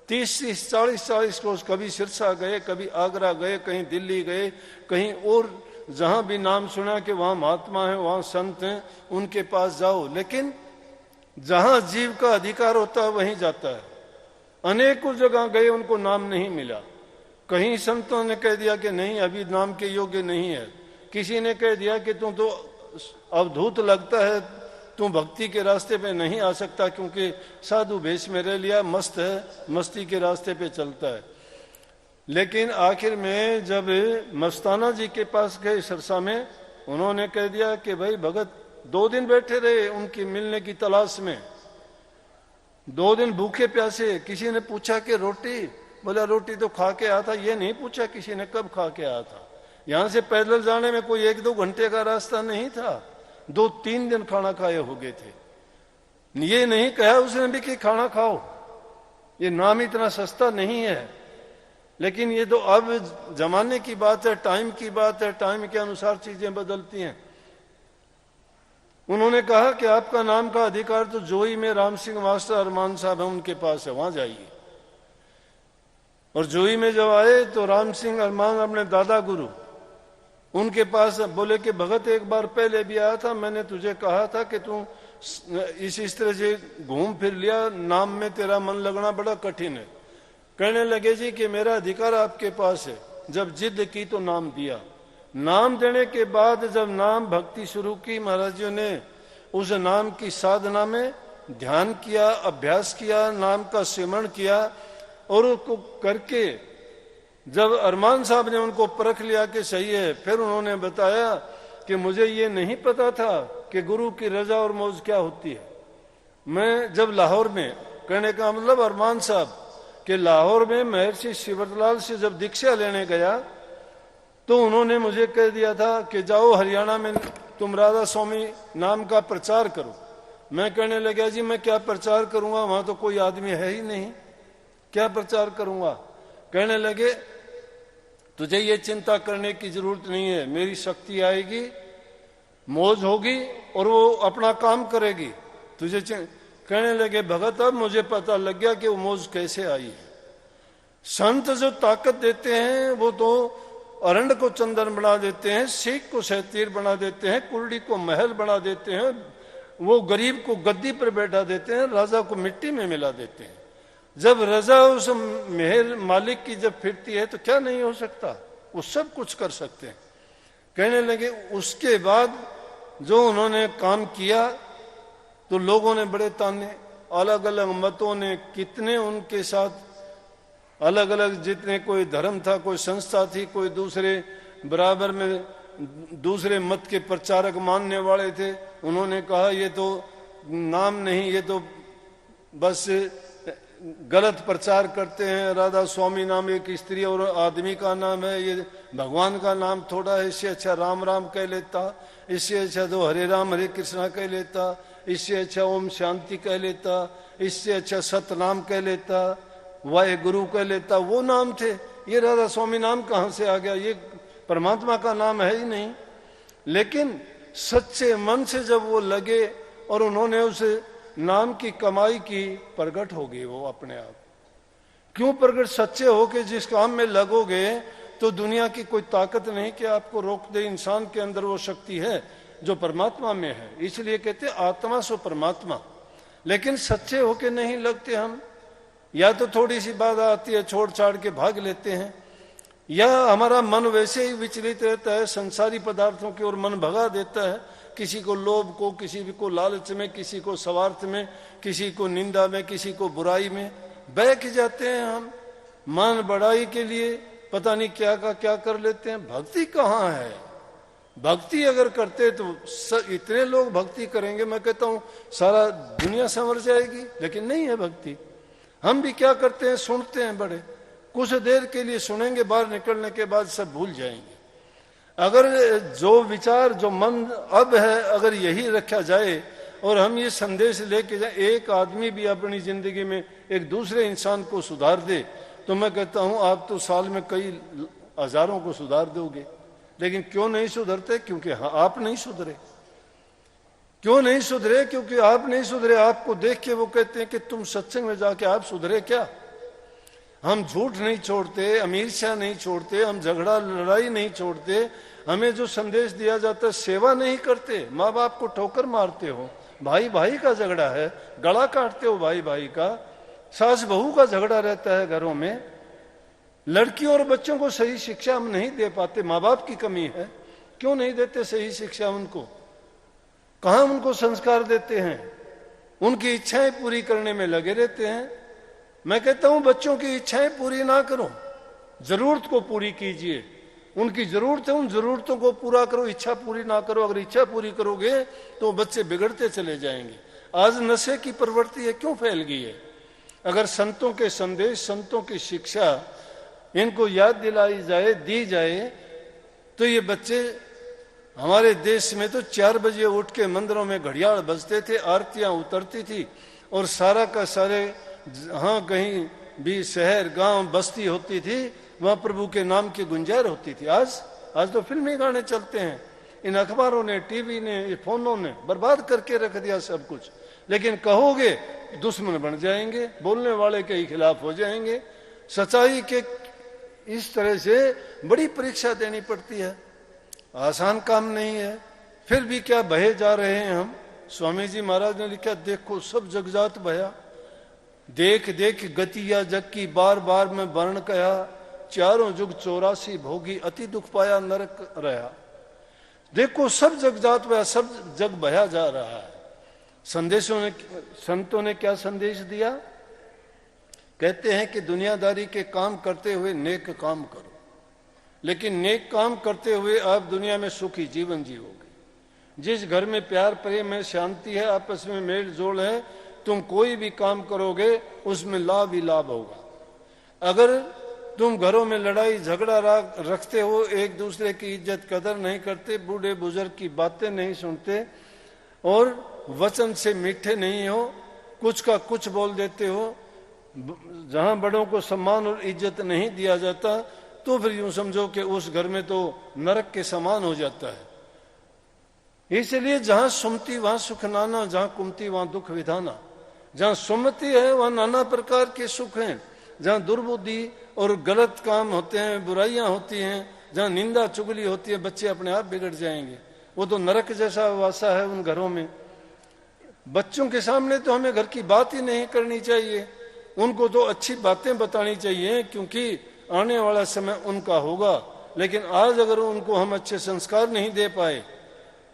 30-40 कोस, कभी सिरसा गए, कभी आगरा गए, कहीं दिल्ली गए, कहीं और जहां भी नाम सुना कि वहां महात्मा है, वहां संत हैं, उनके पास जाओ। लेकिन जहां जीव का अधिकार होता है वहीं जाता है। अनेकों जगह गए, उनको नाम नहीं मिला। कहीं संतों ने कह दिया कि नहीं, अभी नाम के योग्य नहीं है। किसी ने कह दिया कि तू तो अवधूत लगता है, तू भक्ति के रास्ते पे नहीं आ सकता क्योंकि साधु भेष में रह लिया, मस्त है, मस्ती के रास्ते पे चलता है। लेकिन आखिर में जब मस्ताना जी के पास गए सिरसा में, उन्होंने कह दिया कि भाई भगत 2 दिन बैठे रहे उनकी मिलने की तलाश में, 2 दिन भूखे प्यासे। किसी ने पूछा कि रोटी, बोला रोटी तो खा के आया था। ये नहीं पूछा किसी ने कब खा के आया था। यहां से पैदल जाने में कोई 1-2 घंटे का रास्ता नहीं था, 2-3 दिन खाना खाए हो गए थे। ये नहीं कहा उसने भी कि खाना खाओ, ये नाम इतना सस्ता नहीं है। लेकिन ये तो अब जमाने की बात है, टाइम की बात है, टाइम के अनुसार चीजें बदलती हैं। उन्होंने कहा कि आपका नाम का अधिकार तो जोई में राम सिंह मास्टर अरमान साहब है, उनके पास है, वहां जाइए। और जोई में जब आए तो राम सिंह अरमान अपने दादा गुरु उनके पास बोले कि भगत एक बार पहले भी आया था, मैंने तुझे कहा था कि तू इस तरह से घूम फिर लिया, नाम में तेरा मन लगना बड़ा कठिन है। कहने लगे जी कि मेरा अधिकार आपके पास है। जब जिद की तो नाम दिया। नाम देने के बाद जब नाम भक्ति शुरू की, महाराज जी ने उस नाम की साधना में ध्यान किया, अभ्यास किया, नाम का सिमरण किया, और उसको करके जब अरमान साहब ने उनको परख लिया कि सही है, फिर उन्होंने बताया कि मुझे ये नहीं पता था कि गुरु की रजा और मौज क्या होती है। मैं जब लाहौर में, कहने का मतलब अरमान साहब के लाहौर में महर्षि शिवरलाल से जब दीक्षा लेने गया तो उन्होंने मुझे कह दिया था कि जाओ हरियाणा में तुम राधा स्वामी नाम का प्रचार करो। मैं कहने लगा जी मैं क्या प्रचार करूंगा, वहां तो कोई आदमी है ही नहीं, क्या प्रचार करूंगा। कहने लगे तुझे ये चिंता करने की जरूरत नहीं है, मेरी शक्ति आएगी, मौज होगी और वो अपना काम करेगी। तुझे कहने लगे भगत अब मुझे पता लग गया कि वो मौज कैसे आई है। संत जो ताकत देते हैं वो तो अरंड को चंदन बना देते हैं, सीख को सहतीर बना देते हैं, कुर्डी को महल बना देते हैं, वो गरीब को गद्दी पर बैठा देते हैं, राजा को मिट्टी में मिला देते हैं। जब रजा उस महल मालिक की जब फिरती है तो क्या नहीं हो सकता, वो सब कुछ कर सकते हैं। कहने लगे उसके बाद जो उन्होंने काम किया तो लोगों ने बड़े ताने, अलग अलग मतों ने कितने उनके साथ अलग अलग, जितने कोई धर्म था, कोई संस्था थी, कोई दूसरे बराबर में दूसरे मत के प्रचारक मानने वाले थे, उन्होंने कहा ये तो नाम नहीं, ये तो बस गलत प्रचार करते हैं, राधा स्वामी नाम एक स्त्री और आदमी का नाम है, ये भगवान का नाम थोड़ा है, इससे अच्छा राम राम कह लेता, इससे अच्छा तो हरे राम हरे कृष्णा कह लेता, इससे अच्छा ओम शांति कह लेता, इससे अच्छा सतनाम कह लेता, वाहे गुरु कह लेता। वो नाम थे, ये राधा स्वामी नाम कहाँ से आ गया, ये परमात्मा का नाम है ही नहीं। लेकिन सच्चे मन से जब वो लगे और उन्होंने उस नाम की कमाई की, प्रकट हो गई वो अपने आप। क्यों प्रकट? सच्चे होके जिस काम में लगोगे तो दुनिया की कोई ताकत नहीं कि आपको रोक दे। इंसान के अंदर वो शक्ति है जो परमात्मा में है, इसलिए कहते आत्मा सो परमात्मा। लेकिन सच्चे होके नहीं लगते हम, या तो थोड़ी सी बात आती है छोड़ छाड़ के भाग लेते हैं, या हमारा मन वैसे ही विचलित रहता है, संसारी पदार्थों की ओर मन भगा देता है, किसी को लोभ को, किसी को लालच में, किसी को स्वार्थ में, किसी को निंदा में, किसी को बुराई में बहक जाते हैं। हम मन बढ़ाई के लिए पता नहीं क्या का क्या कर लेते हैं। भक्ति कहाँ है? भक्ति अगर करते तो इतने लोग भक्ति करेंगे, मैं कहता हूं सारा दुनिया संवर जाएगी, लेकिन नहीं है भक्ति। हम भी क्या करते हैं, सुनते हैं, बड़े कुछ देर के लिए सुनेंगे, बाहर निकलने के बाद सब भूल जाएंगे। अगर जो विचार जो मन अब है अगर यही रखा जाए और हम ये संदेश लेके जाए, एक आदमी भी अपनी जिंदगी में एक दूसरे इंसान को सुधार दे, तो मैं कहता हूं आप तो साल में कई हजारों को सुधार दोगे। लेकिन क्यों नहीं सुधरते? क्योंकि आप नहीं सुधरे। क्यों नहीं सुधरे? क्योंकि आप नहीं सुधरे। आपको देख के वो कहते हैं कि तुम सत्संग में जाके आप सुधरे क्या? हम झूठ नहीं छोड़ते, अमीरशाह नहीं छोड़ते, हम झगड़ा लड़ाई नहीं छोड़ते, हमें जो संदेश दिया जाता है सेवा नहीं करते, माँ बाप को ठोकर मारते हो, भाई भाई का झगड़ा है, गला काटते हो भाई भाई का, सास बहू का झगड़ा रहता है घरों में, लड़कियों और बच्चों को सही शिक्षा हम नहीं दे पाते, माँ बाप की कमी है। क्यों नहीं देते सही शिक्षा उनको? कहाँ उनको संस्कार देते हैं? उनकी इच्छाएं पूरी करने में लगे रहते हैं। मैं कहता हूं बच्चों की इच्छाएं पूरी ना करो, जरूरत को पूरी कीजिए। उनकी जरूरत है, उन जरूरतों को पूरा करो, इच्छा पूरी ना करो। अगर इच्छा पूरी करोगे तो बच्चे बिगड़ते चले जाएंगे। आज नशे की प्रवृत्ति है, क्यों फैल गई है? अगर संतों के संदेश, संतों की शिक्षा इनको याद दिलाई जाए, दी जाए, तो ये बच्चे, हमारे देश में तो 4 बजे उठ के मंदिरों में घड़ियाल बजते थे, आरतियां उतरती थी और सारा का सारे, हाँ कहीं भी शहर गांव बस्ती होती थी वहां प्रभु के नाम की गुंजार होती थी। आज तो फिल्मी गाने चलते हैं। इन अखबारों ने, टीवी ने, फोनों ने बर्बाद करके रख दिया सब कुछ। लेकिन कहोगे दुश्मन बन जाएंगे, बोलने वाले के ही खिलाफ हो जाएंगे। सच्चाई के इस तरह से बड़ी परीक्षा देनी पड़ती है, आसान काम नहीं है। फिर भी क्या बहे जा रहे हैं हम। स्वामी जी महाराज ने लिखा, देखो सब जगजात बया, देख देख गतिया जग की, बार बार में वर्ण कया, चारों जुग 84 भोगी, अति दुख पाया नरक रहा। देखो सब जगजात बया, सब जग बया जा रहा है। संतों ने क्या संदेश दिया? कहते हैं कि दुनियादारी के काम करते हुए नेक काम करो, लेकिन नेक काम करते हुए आप दुनिया में सुखी जीवन जियोगे। जिस घर में प्यार प्रेम है, शांति है, आपस में मेल जोल है, तुम कोई भी काम करोगे उसमें लाभ ही लाभ होगा। अगर तुम घरों में लड़ाई झगड़ा रखते हो, एक दूसरे की इज्जत कदर नहीं करते, बूढ़े बुजुर्ग की बातें नहीं सुनते और वचन से मीठे नहीं हो, कुछ का कुछ बोल देते हो, जहां बड़ों को सम्मान और इज्जत नहीं दिया जाता, तो फिर यूं समझो कि उस घर में तो नरक के समान हो जाता है। इसलिए जहां सुमति वहां सुख नाना, जहां कुमति वहां दुख विधाना। जहां सुमति है वहां नाना प्रकार के सुख हैं, जहां दुर्बुद्धि और गलत काम होते हैं, बुराइयां होती हैं, जहां निंदा चुगली होती है, बच्चे अपने आप बिगड़ जाएंगे। वो तो नरक जैसा वासा है उन घरों में। बच्चों के सामने तो हमें घर की बात ही नहीं करनी चाहिए, उनको तो अच्छी बातें बतानी चाहिए, क्योंकि आने वाला समय उनका होगा। लेकिन आज अगर उनको हम अच्छे संस्कार नहीं दे पाए,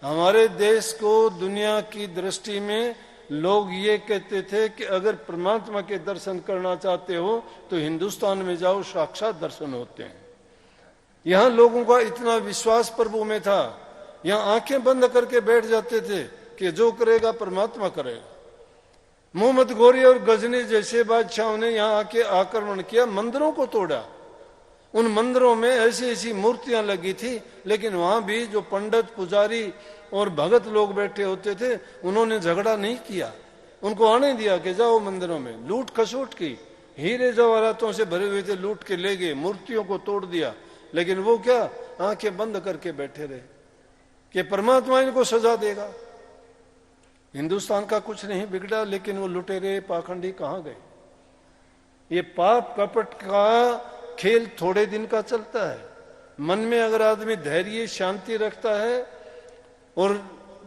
हमारे देश को दुनिया की दृष्टि में लोग ये कहते थे कि अगर परमात्मा के दर्शन करना चाहते हो तो हिंदुस्तान में जाओ, साक्षात दर्शन होते हैं। यहां लोगों का इतना विश्वास प्रभु में था, यहां आंखें बंद करके बैठ जाते थे कि जो करेगा परमात्मा करेगा। मोहम्मद गौरी और गजनी जैसे बादशाहों ने यहां आके आक्रमण किया, मंदिरों को तोड़ा। उन मंदिरों में ऐसी ऐसी मूर्तियां लगी थी, लेकिन वहां भी जो पंडित पुजारी और भगत लोग बैठे होते थे, उन्होंने झगड़ा नहीं किया, उनको आने दिया कि जाओ मंदिरों में। लूट खसोट की, हीरे जवाहरातों से भरे हुए थे, लूट के ले गए, मूर्तियों को तोड़ दिया। लेकिन वो क्या, आंखें बंद करके बैठे रहे कि परमात्मा इनको सजा देगा। हिंदुस्तान का कुछ नहीं बिगड़ा, लेकिन वो लुटेरे पाखंडी कहां गए। ये पाप कपट का खेल थोड़े दिन का चलता है। मन में अगर आदमी धैर्य शांति रखता है और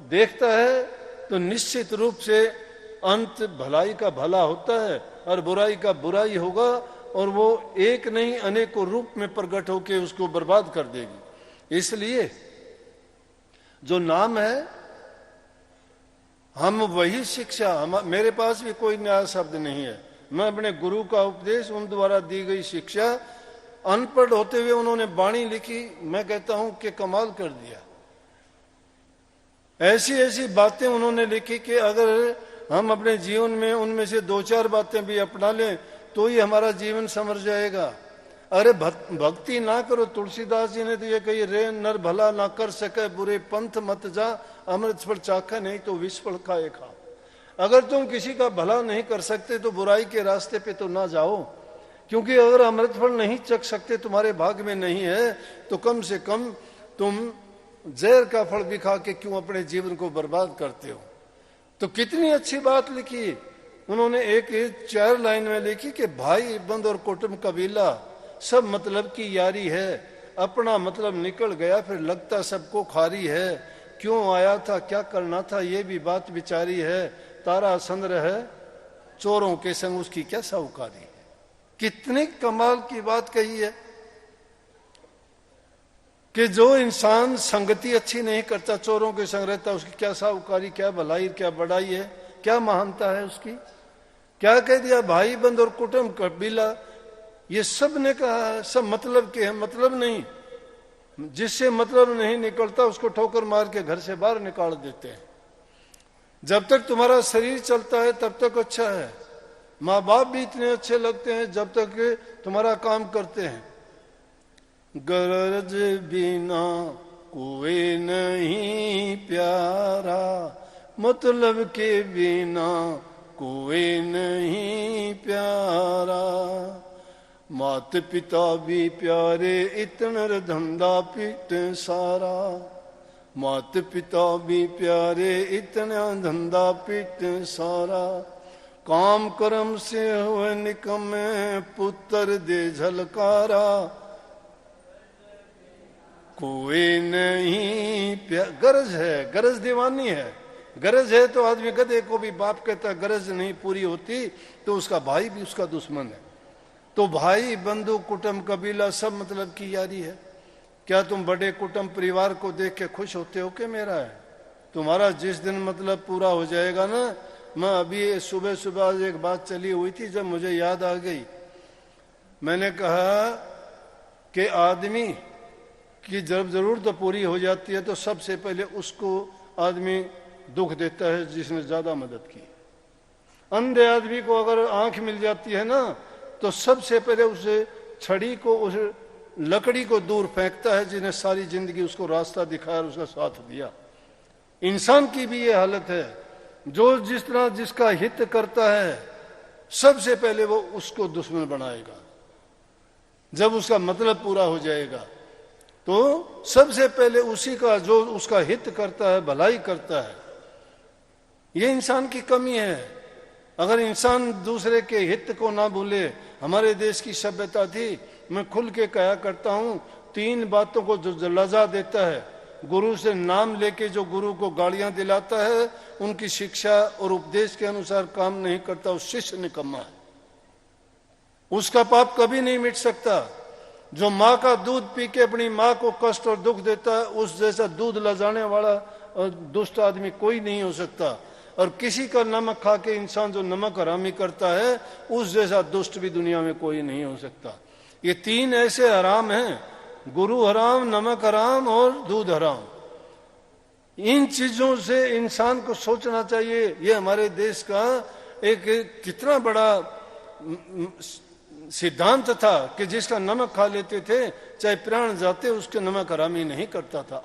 देखता है तो निश्चित रूप से अंत भलाई का भला होता है और बुराई का बुराई होगा, और वो एक नहीं अनेकों रूप में प्रकट होकर उसको बर्बाद कर देगी। इसलिए जो नाम है, हम वही शिक्षा, मेरे पास भी कोई नया शब्द नहीं है। मैं अपने गुरु का उपदेश, उन द्वारा दी गई शिक्षा, अनपढ़ होते हुए उन्होंने वाणी लिखी, मैं कहता हूं कि कमाल कर दिया। ऐसी ऐसी बातें उन्होंने लिखी कि अगर हम अपने जीवन में उनमें से दो चार बातें भी अपना लें तो ही हमारा जीवन संवर जाएगा। अरे भक्ति ना करो, तुलसीदास जी ने तो ये कही, रे नर भला ना कर सके बुरे पंथ मत जा, अमृत फल चाखा नहीं तो विष फल खाए खा। अगर तुम किसी का भला नहीं कर सकते तो बुराई के रास्ते पे तो ना जाओ, क्योंकि अगर अमृत फल नहीं चख सकते, तुम्हारे भाग में नहीं है, तो कम से कम तुम जहर का फल भी खा के क्यों अपने जीवन को बर्बाद करते हो। तो कितनी अच्छी बात लिखी उन्होंने, एक 4 लाइन में लिखी कि भाई बंद और कुटुंब कबीला सब मतलब की यारी है, अपना मतलब निकल गया फिर लगता सबको खारी है, क्यों आया था क्या करना था ये भी बात विचारी है, तारा संद्र है चोरों के संग उसकी क्या साहूकारी है। कितनी कमाल की बात कही है कि जो इंसान संगति अच्छी नहीं करता, चोरों के संग रहता, उसकी क्या साहूकारी, क्या भलाई, क्या बड़ाई है, क्या महानता है उसकी। क्या कह दिया, भाई बंद और कुटुंब कबीला, ये सब ने कहा है, सब मतलब के हैं। मतलब नहीं, जिससे मतलब नहीं निकलता उसको ठोकर मार के घर से बाहर निकाल देते हैं। जब तक तुम्हारा शरीर चलता है तब तक अच्छा है, माँ बाप भी इतने अच्छे लगते हैं जब तक तुम्हारा काम करते हैं। गरज बिना कोई नहीं प्यारा, मतलब के बिना कोई नहीं प्यारा, मात पिता भी प्यारे इतना धंधा पीट सारा, मात पिता भी प्यारे इतना धंधा पीट सारा, काम कर्म से हुए निकमे पुत्र दे झलकारा, कोई नहीं गरज है, गरज दीवानी है। गरज है तो आदमी गधे को भी बाप कहता, गरज नहीं पूरी होती तो उसका भाई भी उसका दुश्मन है। तो भाई बंधु कुटुंब कबीला सब मतलब की यारी है। क्या तुम बड़े कुटुंब परिवार को देख के खुश होते हो कि मेरा है? तुम्हारा जिस दिन मतलब पूरा हो जाएगा ना, मैं अभी सुबह सुबह आज एक बात चली हुई थी जब मुझे याद आ गई, मैंने कहा कि आदमी की जब जरूरत पूरी हो जाती है तो सबसे पहले उसको आदमी दुख देता है जिसने ज्यादा मदद की। अंधे आदमी को अगर आंख मिल जाती है ना तो सबसे पहले उस छड़ी को, उस लकड़ी को दूर फेंकता है जिसने सारी जिंदगी उसको रास्ता दिखाया और उसका साथ दिया। इंसान की भी ये हालत है, जो जिस तरह जिसका हित करता है सबसे पहले वो उसको दुश्मन बनाएगा। जब उसका मतलब पूरा हो जाएगा तो सबसे पहले उसी का जो उसका हित करता है, भलाई करता है। ये इंसान की कमी है। अगर इंसान दूसरे के हित को ना भूले, हमारे देश की सभ्यता थी, मैं खुल के कहा करता हूं, 3 बातों को जो लजा देता है, गुरु से नाम लेके जो गुरु को गालियां दिलाता है, उनकी शिक्षा और उपदेश के अनुसार काम नहीं करता, उस शिष्य निकम्मा है। उसका पाप कभी नहीं मिट सकता। जो माँ का दूध पी के अपनी माँ को कष्ट और दुख देता है, उस जैसा दूध लजाने वाला और दुष्ट आदमी कोई नहीं हो सकता। और किसी का नमक खा के इंसान जो नमक हरामी करता है, उस जैसा दुष्ट भी दुनिया में कोई नहीं हो सकता। ये 3 ऐसे हराम हैं, गुरु हराम, नमक हराम और दूध हराम। इन चीजों से इंसान को सोचना चाहिए। ये हमारे देश का एक कितना बड़ा सिद्धांत था कि जिसका नमक खा लेते थे, चाहे प्राण जाते, उसके नमक हरामी नहीं करता था।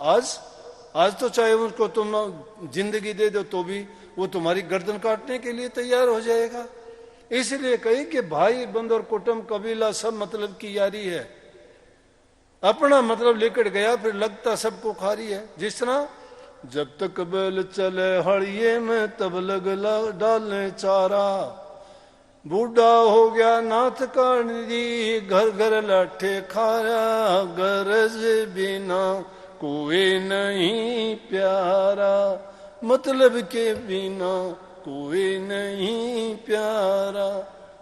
आज तो चाहे उसको तुम जिंदगी दे दो तो भी वो तुम्हारी गर्दन काटने के लिए तैयार हो जाएगा। इसलिए कही कि भाई बंद और कुटुंब कबीला सब मतलब की यारी है। अपना मतलब लेकर गया, फिर लगता सबको खारी है। जिस तरह जब तक बैल चले हड़िए में, तब लग डालने चारा। बूढ़ा हो गया नाथ काजी, घर घर लाठे खाया। गरज बिना कोई नहीं प्यारा, मतलब के बिना कोई नहीं प्यारा।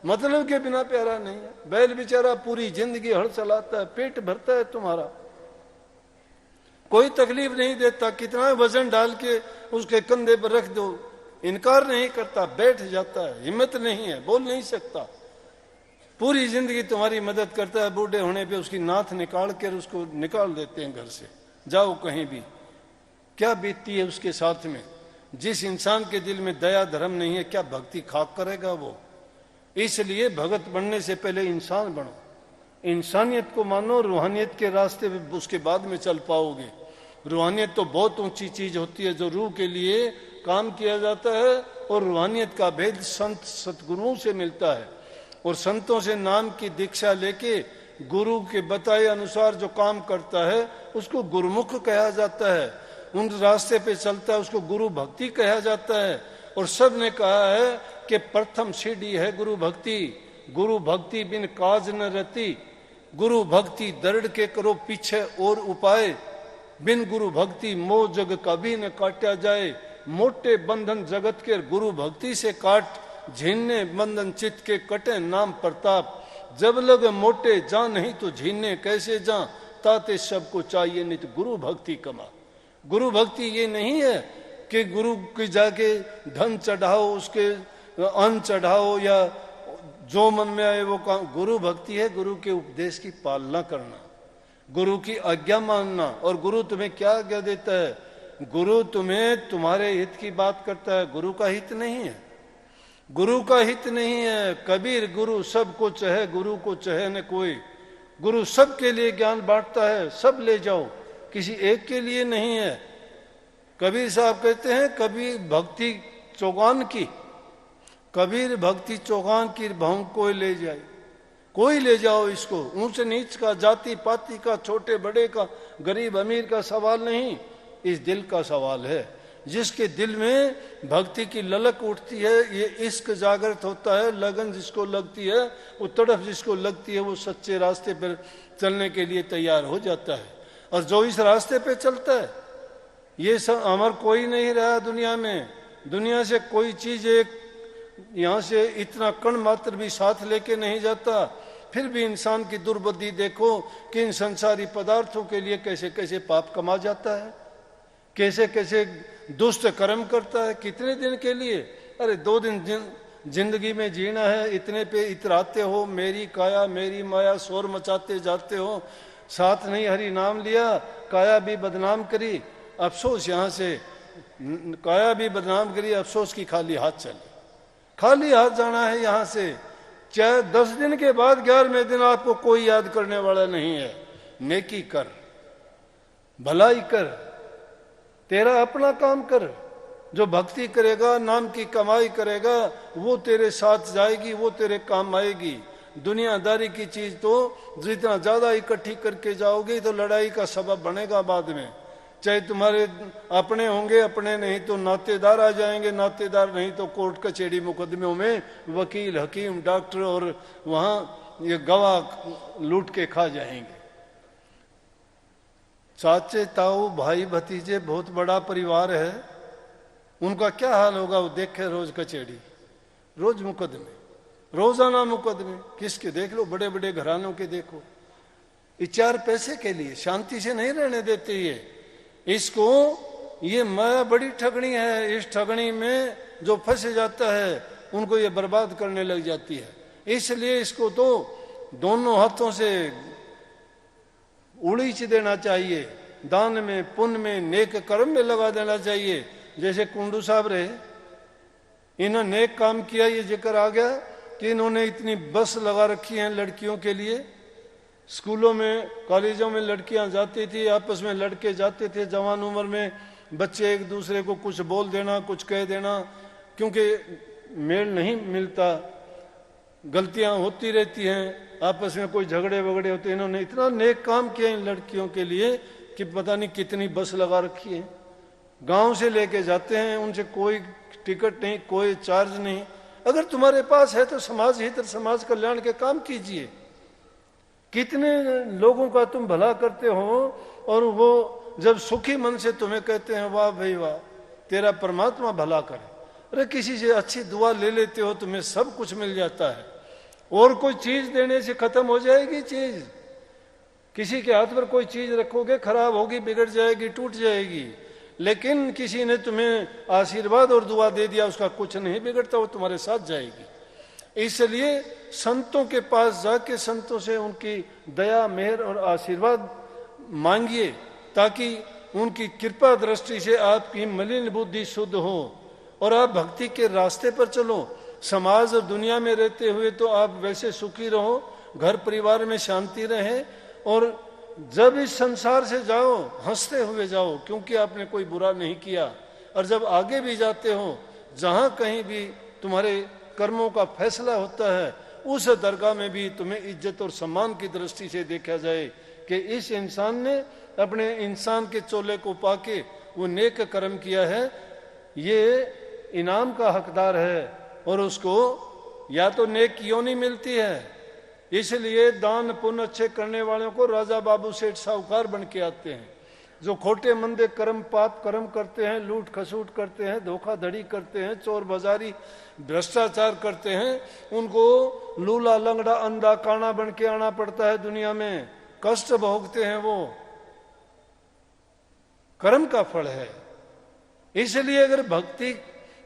मतलब के बिना प्यारा नहीं है। बैल बेचारा पूरी जिंदगी हड़ चलाता है, पेट भरता है तुम्हारा, कोई तकलीफ नहीं देता। कितना वजन डाल के उसके कंधे पर रख दो, इनकार नहीं करता, बैठ जाता है, हिम्मत नहीं है, बोल नहीं सकता। पूरी जिंदगी तुम्हारी मदद करता है। बूढ़े होने पे उसकी नाथ निकाल कर उसको निकाल देते हैं घर से, जाओ कहीं भी। क्या बीतती है उसके साथ में। जिस इंसान के दिल में दया धर्म नहीं है, क्या भक्ति खाक करेगा वो। इसलिए भगत बनने से पहले इंसान बनो, इंसानियत को मानो, रूहानियत के रास्ते पे उसके बाद में चल पाओगे। रूहानियत तो बहुत ऊंची चीज होती है जो रूह के लिए काम किया जाता है, और रूहानियत का भेद संत सतगुरुओं से मिलता है। और संतों से नाम की दीक्षा लेके गुरु के बताए अनुसार जो काम करता है उसको गुरुमुख कहा जाता है। उन रास्ते पे चलता है उसको गुरु भक्ति कहा जाता है। और सब ने कहा है कि प्रथम सीढ़ी है गुरु भक्ति। गुरु भक्ति बिन काज न रति, गुरु भक्ति दृढ़ के करो पीछे और उपाय। बिन गुरु भक्ति मोह जग कभी न काटा जाए, मोटे बंधन जगत के गुरु भक्ति से काट। झीनने बंधन चित्त के कटे नाम प्रताप, जब लगे मोटे जा नहीं तो झीनने कैसे जा। ताते सबको चाहिए नित गुरु भक्ति कमा। गुरु भक्ति ये नहीं है कि गुरु की जाके धन चढ़ाओ, उसके अन्न चढ़ाओ या जो मन में आए वो काम। गुरु भक्ति है गुरु के उपदेश की पालना करना, गुरु की आज्ञा मानना। और गुरु तुम्हें क्या आज्ञा देता है? गुरु तुम्हें तुम्हारे हित की बात करता है, गुरु का हित नहीं है। गुरु का हित नहीं है। कबीर गुरु सबको चाहे, गुरु को चाहे न कोई। गुरु सबके लिए ज्ञान बांटता है, सब ले जाओ, किसी एक के लिए नहीं है। कबीर साहब कहते हैं कबीर भक्ति चौगान की, कबीर भक्ति चौगान की भाव कोई ले जाए, कोई ले जाओ इसको। ऊंच नीच का, जाति पाति का, छोटे बड़े का, गरीब अमीर का सवाल नहीं, इस दिल का सवाल है। जिसके दिल में भक्ति की ललक उठती है, ये इश्क जागृत होता है, लगन जिसको लगती है, वो तड़फ जिसको लगती है, वो सच्चे रास्ते पर चलने के लिए तैयार हो जाता है। और जो इस रास्ते पे चलता है, ये सब अमर कोई नहीं रहा दुनिया में। दुनिया से कोई चीज एक यहाँ से इतना कण मात्र भी साथ लेके नहीं जाता। फिर भी इंसान की दुर्बुद्धि देखो कि इन संसारी पदार्थों के लिए कैसे कैसे पाप कमा जाता है, कैसे कैसे दुष्ट कर्म करता है। कितने दिन के लिए? अरे 2 दिन जिंदगी में जीना है, इतने पे इतराते हो, मेरी काया मेरी माया, शोर मचाते जाते हो। साथ नहीं हरि नाम लिया, काया भी बदनाम करी, अफसोस। यहाँ से काया भी बदनाम करी, अफसोस की खाली हाथ चले। खाली हाथ जाना है यहाँ से। चाहे 10 दिन के बाद 11वें दिन आपको कोई याद करने वाला नहीं है। नेकी कर, भलाई कर, तेरा अपना काम कर। जो भक्ति करेगा, नाम की कमाई करेगा, वो तेरे साथ जाएगी, वो तेरे काम आएगी। दुनियादारी की चीज तो जितना ज्यादा इकट्ठी करके जाओगे तो लड़ाई का सबब बनेगा बाद में। चाहे तुम्हारे अपने होंगे, अपने नहीं तो नातेदार आ जाएंगे, नातेदार नहीं तो कोर्ट कचहरी मुकदमों में वकील, हकीम, डॉक्टर और वहां ये गवाह लूट के खा जाएंगे। चाचे ताऊ भाई भतीजे बहुत बड़ा परिवार है, उनका क्या हाल होगा? वो देखे रोज कचहरी, रोज मुकदमे, रोजाना मुकदमे। किसके देख लो, बड़े बड़े घरानों के देखो, ये 4 पैसे के लिए शांति से नहीं रहने देते। इसको ये माया बड़ी ठगनी है, इस ठगनी में जो फंस जाता है उनको ये बर्बाद करने लग जाती है। इसलिए इसको तो दोनों हाथों से उड़ीच देना चाहिए, दान में, पुण्य में, नेक कर्म में लगा देना चाहिए। जैसे कुंडू साहब रहे, इन्होंने नेक काम किया, ये जिक्र आ गया कि इन्होंने इतनी बस लगा रखी है लड़कियों के लिए। स्कूलों में, कॉलेजों में लड़कियां जाती थी, आपस में लड़के जाते थे, जवान उम्र में बच्चे एक दूसरे को कुछ बोल देना, कुछ कह देना, क्योंकि मेल नहीं मिलता, गलतियां होती रहती हैं, आपस में कोई झगड़े वगड़े होते। इन्होंने इतना नेक काम किया इन लड़कियों के लिए कि पता नहीं कितनी बस लगा रखी है। गांव से लेके जाते हैं, उनसे कोई टिकट नहीं, कोई चार्ज नहीं। अगर तुम्हारे पास है तो समाज हित, समाज कल्याण के काम कीजिए। कितने लोगों का तुम भला करते हो और वो जब सुखी मन से तुम्हें कहते हैं वाह भाई वाह, तेरा परमात्मा भला करे। अरे किसी से अच्छी दुआ ले लेते हो, तुम्हें सब कुछ मिल जाता है। और कोई चीज देने से खत्म हो जाएगी चीज? किसी के हाथ पर कोई चीज रखोगे, खराब होगी, बिगड़ जाएगी, टूट जाएगी। लेकिन किसी ने तुम्हें आशीर्वाद और दुआ दे दिया, उसका कुछ नहीं बिगड़ता, वो तुम्हारे साथ जाएगी। इसलिए संतों के पास जाके संतों से उनकी दया, मेहर और आशीर्वाद मांगिए, ताकि उनकी कृपा दृष्टि से आपकी मलिन बुद्धि शुद्ध हो और आप भक्ति के रास्ते पर चलो। समाज और दुनिया में रहते हुए तो आप वैसे सुखी रहो, घर परिवार में शांति रहे, और जब इस संसार से जाओ हंसते हुए जाओ, क्योंकि आपने कोई बुरा नहीं किया। और जब आगे भी जाते हो, जहां कहीं भी तुम्हारे कर्मों का फैसला होता है, उस दरगाह में भी तुम्हें इज्जत और सम्मान की दृष्टि से देखा जाए कि इस इंसान ने अपने इंसान के चोले को पाके वो नेक कर्म किया है, ये इनाम का हकदार है, और उसको या तो नेक योनि मिलती है। इसलिए दान पुण्य अच्छे करने वालों को राजा बाबू सेठ साहूकार बन के आते हैं। जो खोटे मंदे कर्म, पाप कर्म करते हैं, लूट खसूट करते हैं, धोखाधड़ी करते हैं, चोर बाजारी, भ्रष्टाचार करते हैं, उनको लूला लंगड़ा अंधा काना बन के आना पड़ता है दुनिया में, कष्ट भोगते हैं। वो कर्म का फल है। इसलिए अगर भक्ति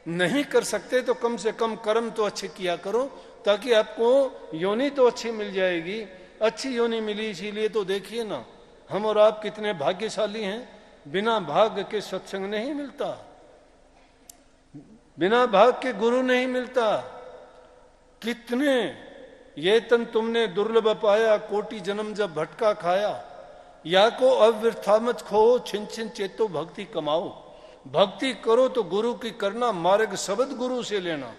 नहीं कर सकते तो कम से कम कर्म तो अच्छे किया करो, ताकि आपको योनि तो अच्छी मिल जाएगी। अच्छी योनि मिली, इसीलिए तो देखिए ना, हम और आप कितने भाग्यशाली हैं। बिना भाग्य के सत्संग नहीं मिलता, बिना भाग्य के गुरु नहीं मिलता। कितने ये तन तुमने दुर्लभ पाया, कोटि जन्म जब भटका खाया, या को अव्यर्था मत खो, छिन छिन चेतो भक्ति कमाओ। भक्ति करो तो गुरु की करना, मार्ग शब्द गुरु से लेना।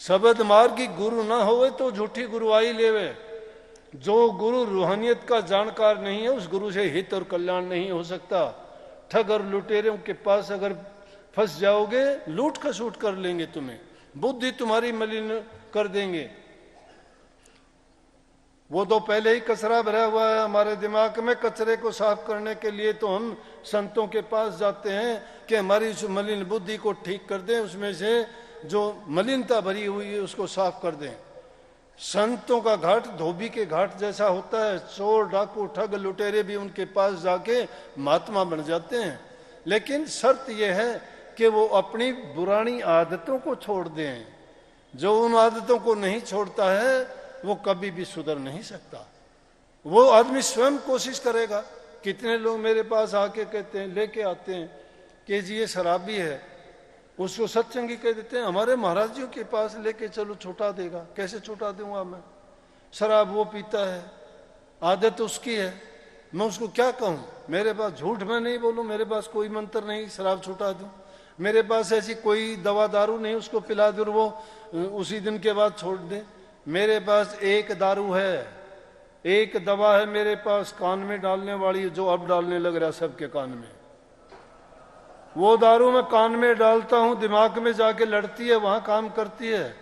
शब्द मार्गी गुरु ना होवे तो झूठी गुरुआई लेवे। जो गुरु रूहानियत का जानकार नहीं है, उस गुरु से हित और कल्याण नहीं हो सकता। ठग और लुटेरों के पास अगर फंस जाओगे, लूट खसूट कर लेंगे तुम्हें, बुद्धि तुम्हारी मलिन कर देंगे। वो तो पहले ही कचरा भरा हुआ है हमारे दिमाग में। कचरे को साफ करने के लिए तो हम संतों के पास जाते हैं कि हमारी उस मलिन बुद्धि को ठीक कर दें, उसमें से जो मलिनता भरी हुई है उसको साफ कर दें। संतों का घाट धोबी के घाट जैसा होता है। चोर, डाकू, ठग, लुटेरे भी उनके पास जाके महात्मा बन जाते हैं। लेकिन शर्त यह है कि वो अपनी पुरानी आदतों को छोड़ दें। जो उन आदतों को नहीं छोड़ता है वो कभी भी सुधर नहीं सकता। वो आदमी स्वयं कोशिश करेगा। कितने लोग मेरे पास आके कहते हैं, लेके आते हैं कि जी ये शराबी है, उसको सत्संगी कह देते हैं हमारे महाराज जी के पास लेके चलो, छुटा देगा। कैसे छुटा दूंगा मैं? शराब वो पीता है, आदत उसकी है, मैं उसको क्या कहूं? मेरे पास झूठ मैं नहीं बोलूं, मेरे पास कोई मंत्र नहीं शराब छुटा दूं, मेरे पास ऐसी कोई दवा दारू नहीं उसको पिला दूं वो उसी दिन के बाद छोड़ दे। मेरे पास एक दारू है, एक दवा है मेरे पास कान में डालने वाली, जो अब डालने लग रहा सबके कान में। वो दारू मैं कान में डालता हूं, दिमाग में जाके लड़ती है, वहां काम करती है।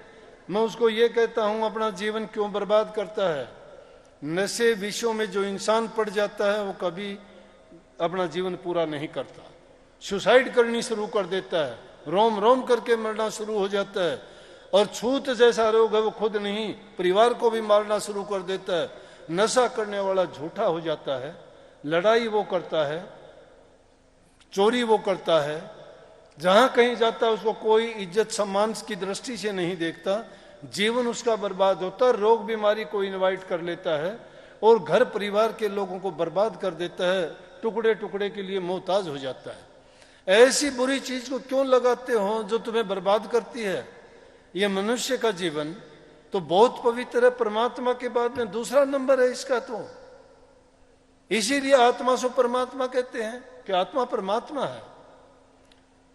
मैं उसको ये कहता हूं अपना जीवन क्यों बर्बाद करता है। नशे विषयों में जो इंसान पड़ जाता है वो कभी अपना जीवन पूरा नहीं करता, सुसाइड करनी शुरू कर देता है, रोम रोम करके मरना शुरू हो जाता है। और छूत जैसा रोग है वो खुद नहीं परिवार को भी मारना शुरू कर देता है। नशा करने वाला झूठा हो जाता है, लड़ाई वो करता है, चोरी वो करता है, जहां कहीं जाता है उसको कोई इज्जत सम्मान की दृष्टि से नहीं देखता, जीवन उसका बर्बाद होता है। रोग बीमारी को इनवाइट कर लेता है और घर परिवार के लोगों को बर्बाद कर देता है, टुकड़े टुकड़े के लिए मोहताज हो जाता है। ऐसी बुरी चीज को क्यों लगाते हो जो तुम्हें बर्बाद करती है। यह मनुष्य का जीवन तो बहुत पवित्र है, परमात्मा के बाद में दूसरा नंबर है इसका। तो इसीलिए आत्मा से परमात्मा कहते हैं कि आत्मा परमात्मा है।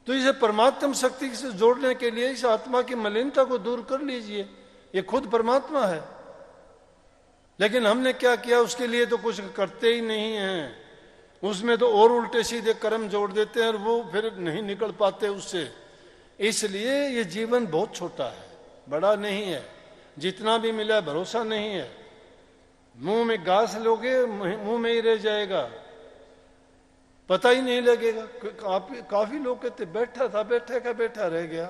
तो इसे परमात्मा शक्ति से जोड़ने के लिए इस आत्मा की मलिनता को दूर कर लीजिए, ये खुद परमात्मा है। लेकिन हमने क्या किया, उसके लिए तो कुछ करते ही नहीं हैं, उसमें तो और उल्टे सीधे कर्म जोड़ देते हैं और वो फिर नहीं निकल पाते उससे। इसलिए ये जीवन बहुत छोटा है, बड़ा नहीं है, जितना भी मिला भरोसा नहीं है। मुंह में घास लोगे मुंह में ही रह जाएगा, पता ही नहीं लगेगा। काफी लोग कहते बैठा था, बैठे का बैठा रह गया,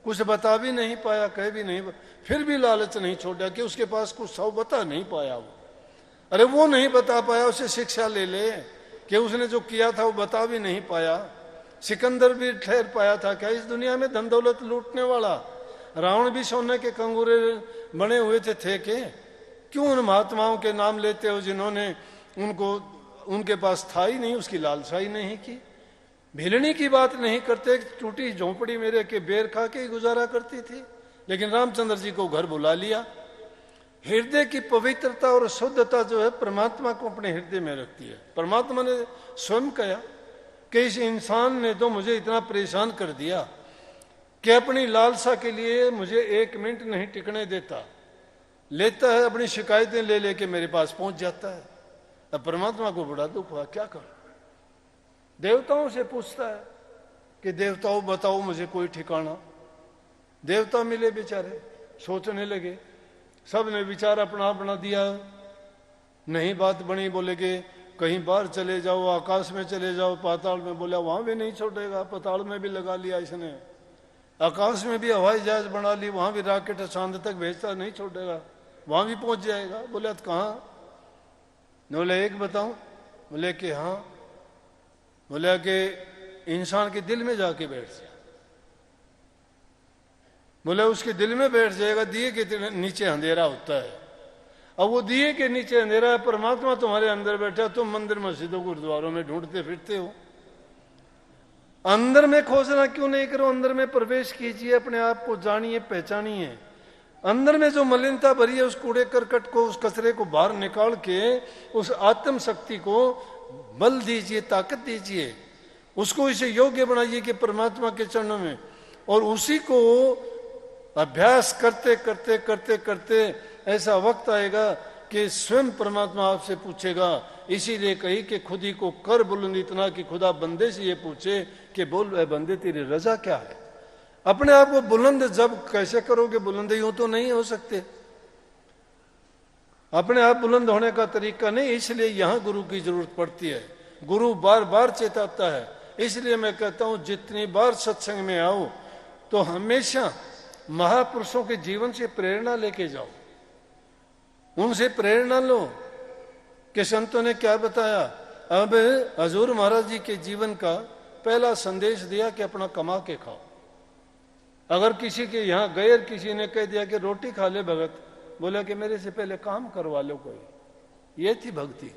कुछ बता भी नहीं पाया, कह भी नहीं, फिर भी लालच नहीं छोड़ा कि उसके पास कुछ सौ बता नहीं पाया वो। अरे वो नहीं बता पाया, उसे शिक्षा ले ले कि उसने जो किया था वो बता भी नहीं पाया। सिकंदर भी ठहर पाया था क्या इस दुनिया में धन दौलत लूटने वाला। रावण भी सोने के कंगूरे बने हुए थे के। क्यों उन महात्माओं के नाम लेते हो जिन्होंने उनके पास था ही नहीं, उसकी लालसा ही नहीं की। भिलनी की बात नहीं करते, टूटी झोंपड़ी मेरे के बेर खा के गुजारा करती थी, लेकिन रामचंद्र जी को घर बुला लिया। हृदय की पवित्रता और शुद्धता जो है परमात्मा को अपने हृदय में रखती है। परमात्मा ने स्वयं कहा कि इस इंसान ने तो मुझे इतना परेशान कर दिया कि अपनी लालसा के लिए मुझे 1 मिनट नहीं टिकने देता, लेता है अपनी शिकायतें ले लेके मेरे पास पहुंच जाता है। अब परमात्मा को बड़ा दुख हुआ, क्या करूं। देवताओं से पूछता है कि देवताओं बताओ मुझे कोई ठिकाना। देवता मिले बेचारे, सोचने लगे, सब ने विचार अपना अपना दिया, नहीं बात बनी। बोले कि कहीं बाहर चले जाओ, आकाश में चले जाओ, पाताल में। बोला वहां भी नहीं छोड़ेगा, पाताल में भी लगा लिया इसने, आकाश में भी हवाई जहाज बना ली, वहां भी रॉकेट चांद तक भेजता, नहीं छोड़ेगा, वहां भी पहुंच जाएगा। बोले कहां। बोले एक बताऊं। बोले कि हाँ। बोले कि इंसान के दिल में जाके बैठ जाए। बोले उसके दिल में बैठ जाएगा, दिए के नीचे अंधेरा होता है। अब वो दिए के नीचे अंधेरा है, परमात्मा तुम्हारे अंदर बैठा, तुम मंदिर मस्जिदों गुरुद्वारों में ढूंढते फिरते हो। अंदर में खोजना क्यों नहीं करो, अंदर में प्रवेश कीजिए, अपने आप को जानिए, पहचानिए। अंदर में जो मलिनता भरी है उस कूड़े करकट को, उस कचरे को बाहर निकाल के उस आत्म शक्ति को बल दीजिए, ताकत दीजिए, उसको इसे योग्य बनाइए कि परमात्मा के चरणों में। और उसी को अभ्यास करते करते करते करते ऐसा वक्त आएगा कि स्वयं परमात्मा आपसे पूछेगा। इसीलिए कही कि खुद ही को कर बुलंद इतना कि खुदा बंदे से ये पूछे कि बोल वह बंदे तेरी रजा क्या है। अपने आप को बुलंद जब कैसे करोगे, बुलंद यूं तो नहीं हो सकते। अपने आप बुलंद होने का तरीका नहीं, इसलिए यहां गुरु की जरूरत पड़ती है। गुरु बार बार चेताता है। इसलिए मैं कहता हूं जितनी बार सत्संग में आओ तो हमेशा महापुरुषों के जीवन से प्रेरणा लेके जाओ, उनसे प्रेरणा लो कि संतों ने क्या बताया। अब हजूर महाराज जी के जीवन का पहला संदेश दिया कि अपना कमा के खाओ। अगर किसी के यहां गए और किसी ने कह दिया कि रोटी खा ले भगत, बोला कि मेरे से पहले काम करवा लो कोई, ये थी भक्ति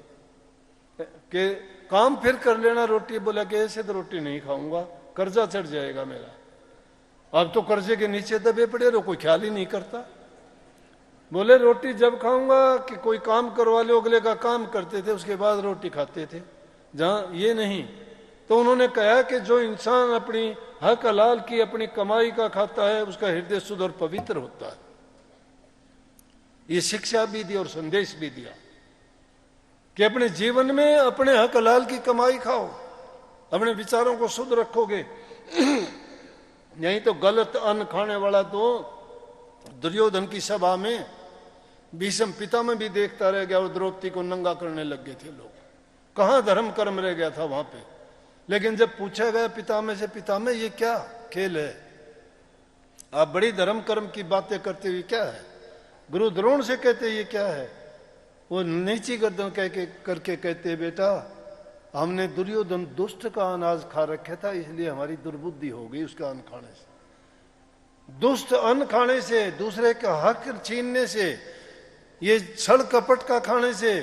कि काम फिर कर लेना, रोटी। बोला कि ऐसे तो रोटी नहीं खाऊंगा, कर्जा चढ़ जाएगा मेरा। अब तो कर्जे के नीचे दबे पड़े रहो, कोई ख्याल ही नहीं करता। बोले रोटी जब खाऊंगा कि कोई काम करवा लो, अगले का काम करते थे, उसके बाद रोटी खाते थे। जहां ये नहीं, तो उन्होंने कहा कि जो इंसान अपनी हक हलाल की अपनी कमाई का खाता है उसका हृदय शुद्ध और पवित्र होता है। ये शिक्षा भी दी और संदेश भी दिया कि अपने जीवन में अपने हक हलाल की कमाई खाओ, अपने विचारों को शुद्ध रखोगे। नहीं तो गलत अन्न खाने वाला तो दुर्योधन की सभा में भीष्म पितामह भी देखता रह गया और द्रौपदी को नंगा करने लग गए थे लोग। कहां धर्म कर्म रह गया था वहां पे। लेकिन जब पूछा गया पितामह से, पितामह ये क्या खेल है, आप बड़ी धर्म कर्म की बातें करते हुए क्या है? गुरु द्रोण से कहते ये क्या है? वो नीची गर्दन करके कहते, बेटा हमने दुर्योधन दुष्ट का अनाज खा रखा था, इसलिए हमारी दुर्बुद्धि हो गई उसका अन्न खाने से। दुष्ट अन्न खाने से, दूसरे का हक छीनने से, ये छल कपट का खाने से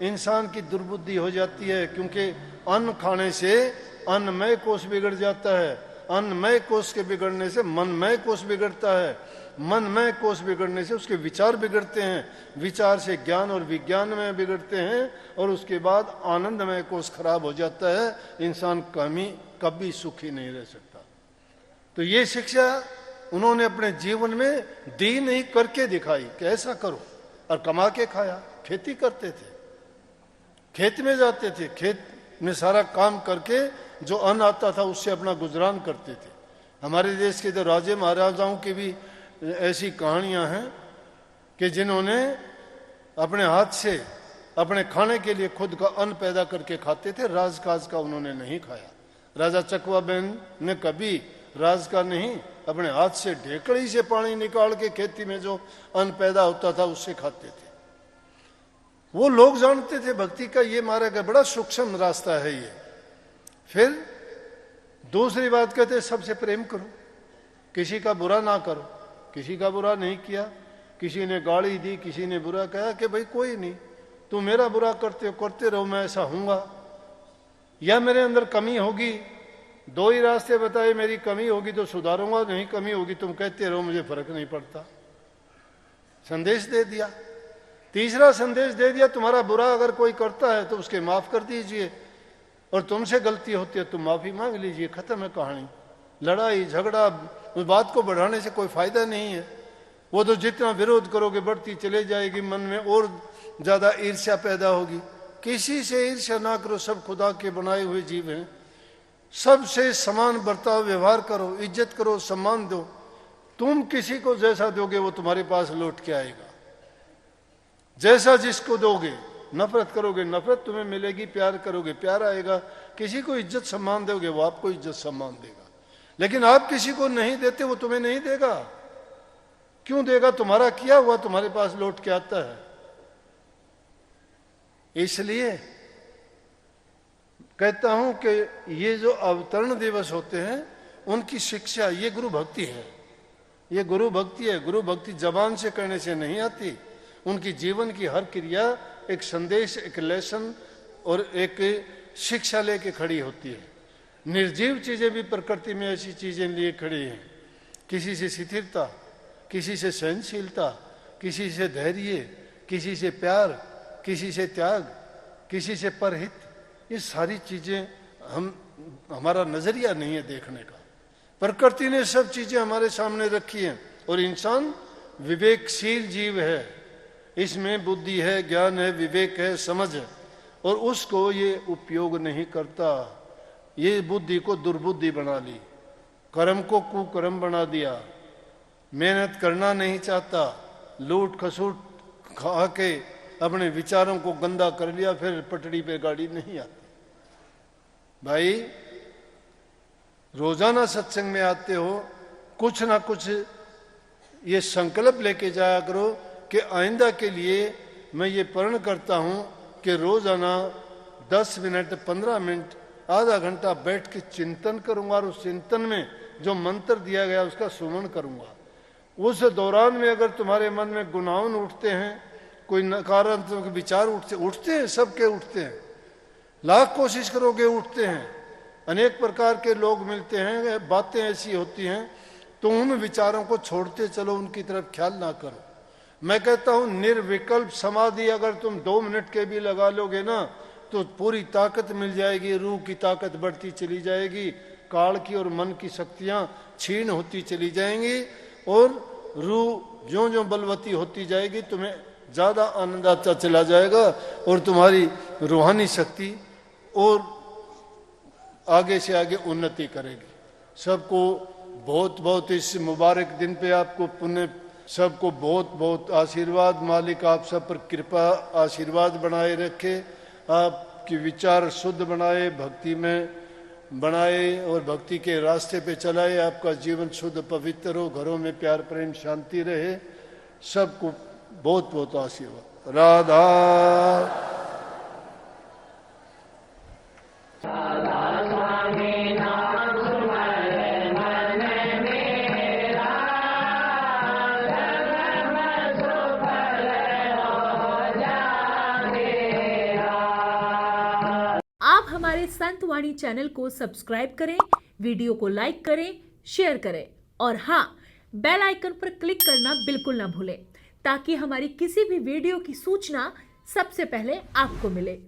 इंसान की दुर्बुद्धि हो जाती है। क्योंकि अन्न खाने से अन्नमय कोष बिगड़ जाता है, अन्नमय कोष के बिगड़ने से मनमय कोष बिगड़ता है, मनमय कोष बिगड़ने से उसके विचार बिगड़ते हैं, विचार से ज्ञान और विज्ञान में बिगड़ते हैं, और उसके बाद आनंदमय कोष खराब हो जाता है। इंसान कभी सुखी नहीं रह सकता। तो ये शिक्षा उन्होंने अपने जीवन में दी नहीं, करके दिखाई कि ऐसा करो। और कमा के खाया। खेती करते थे, खेत में जाते थे, खेत में सारा काम करके जो अन्न आता था उससे अपना गुजरान करते थे। हमारे देश के तो राजे महाराजाओं की भी ऐसी कहानियां हैं कि जिन्होंने अपने हाथ से अपने खाने के लिए खुद का अन्न पैदा करके खाते थे, राजकाज का उन्होंने नहीं खाया। राजा चकवा बेन ने कभी राज का नहीं, अपने हाथ से ढेकड़ी से पानी निकाल के खेती में जो अन्न पैदा होता था उससे खाते थे। वो लोग जानते थे भक्ति का ये मार्ग है, बड़ा सूक्ष्म रास्ता है ये। फिर दूसरी बात कहते सबसे प्रेम करो, किसी का बुरा ना करो। किसी का बुरा नहीं किया, किसी ने गाली दी, किसी ने बुरा कहा कि भाई कोई नहीं, तुम मेरा बुरा करते रहो, मैं ऐसा हूंगा या मेरे अंदर कमी होगी। दो ही रास्ते बताए, मेरी कमी होगी तो सुधारूंगा, नहीं कमी होगी तुम कहते रहो, मुझे फर्क नहीं पड़ता। संदेश दे दिया। तीसरा संदेश दे दिया, तुम्हारा बुरा अगर कोई करता है तो उसके माफ कर दीजिए, और तुमसे गलती होती है तुम माफी मांग लीजिए, खत्म है कहानी। लड़ाई झगड़ा उस बात को बढ़ाने से कोई फायदा नहीं है। वो तो जितना विरोध करोगे बढ़ती चले जाएगी, मन में और ज्यादा ईर्ष्या पैदा होगी। किसी से ईर्ष्या ना करो, सब खुदा के बनाए हुए जीव हैं। सबसे समान बर्ताव व्यवहार करो, इज्जत करो, सम्मान दो। तुम किसी को जैसा दोगे वो तुम्हारे पास लौट के आएगा। जैसा जिसको दोगे, नफरत करोगे नफरत तुम्हें मिलेगी, प्यार करोगे प्यार आएगा। किसी को इज्जत सम्मान दोगे वो आपको इज्जत सम्मान देगा। लेकिन आप किसी को नहीं देते वो तुम्हें नहीं देगा। क्यों देगा? तुम्हारा किया हुआ तुम्हारे पास लौट के आता है। इसलिए कहता हूं कि ये जो अवतरण दिवस होते हैं उनकी शिक्षा, ये गुरु भक्ति है। ये गुरु भक्ति है। गुरु भक्ति जबान से करने से नहीं आती। उनकी जीवन की हर क्रिया एक संदेश, एक लेसन और एक शिक्षा लेके खड़ी होती है। निर्जीव चीजें भी प्रकृति में ऐसी चीजें लिए खड़ी हैं। किसी से स्थिरता, किसी से सहनशीलता, किसी से धैर्य, किसी से प्यार, किसी से त्याग, किसी से परहित। ये सारी चीजें हमारा नजरिया नहीं है देखने का। प्रकृति ने सब चीजें हमारे सामने रखी हैं और इंसान विवेकशील जीव है। इसमें बुद्धि है, ज्ञान है, विवेक है, समझ है, और उसको ये उपयोग नहीं करता। ये बुद्धि को दुर्बुद्धि बना ली, कर्म को कुकर्म बना दिया, मेहनत करना नहीं चाहता, लूट खसूट खा के अपने विचारों को गंदा कर लिया, फिर पटड़ी पे गाड़ी नहीं आती। भाई रोजाना सत्संग में आते हो, कुछ ना कुछ ये संकल्प लेके जाया करो कि आइंदा के लिए मैं ये प्रण करता हूं कि रोजाना 10 मिनट, 15 मिनट, आधा घंटा बैठ के चिंतन करूंगा, और उस चिंतन में जो मंत्र दिया गया उसका सुमन करूंगा। उस दौरान में अगर तुम्हारे मन में गुनाह उठते हैं, कोई नकारात्मक विचार उठते हैं, सबके उठते हैं, लाख कोशिश करोगे उठते हैं। अनेक प्रकार के लोग मिलते हैं, बातें ऐसी होती हैं, तो उन विचारों को छोड़ते चलो, उनकी तरफ ख्याल ना करो। मैं कहता हूं निर्विकल्प समाधि अगर तुम 2 मिनट के भी लगा लोगे ना, तो पूरी ताकत मिल जाएगी, रूह की ताकत बढ़ती चली जाएगी, काल की और मन की शक्तियां क्षीण होती चली जाएंगी, और रूह ज्यों ज्यों बलवती होती जाएगी तुम्हें ज़्यादा आनंद आता चला जाएगा और तुम्हारी रूहानी शक्ति और आगे से आगे उन्नति करेगी। सबको बहुत बहुत इस मुबारक दिन पे आपको पुण्य, सबको बहुत बहुत आशीर्वाद। मालिक आप सब पर कृपा आशीर्वाद बनाए रखे, आपके विचार शुद्ध बनाए, भक्ति में बनाए और भक्ति के रास्ते पे चलाए। आपका जीवन शुद्ध पवित्र हो, घरों में प्यार प्रेम शांति रहे। सबको बहुत बहुत आशीर्वाद। राधा आप हमारे संत वाणी चैनल को सब्सक्राइब करें, वीडियो को लाइक करें, शेयर करें और हाँ, बेल आइकन पर क्लिक करना बिल्कुल ना भूलें ताकि हमारी किसी भी वीडियो की सूचना सबसे पहले आपको मिले।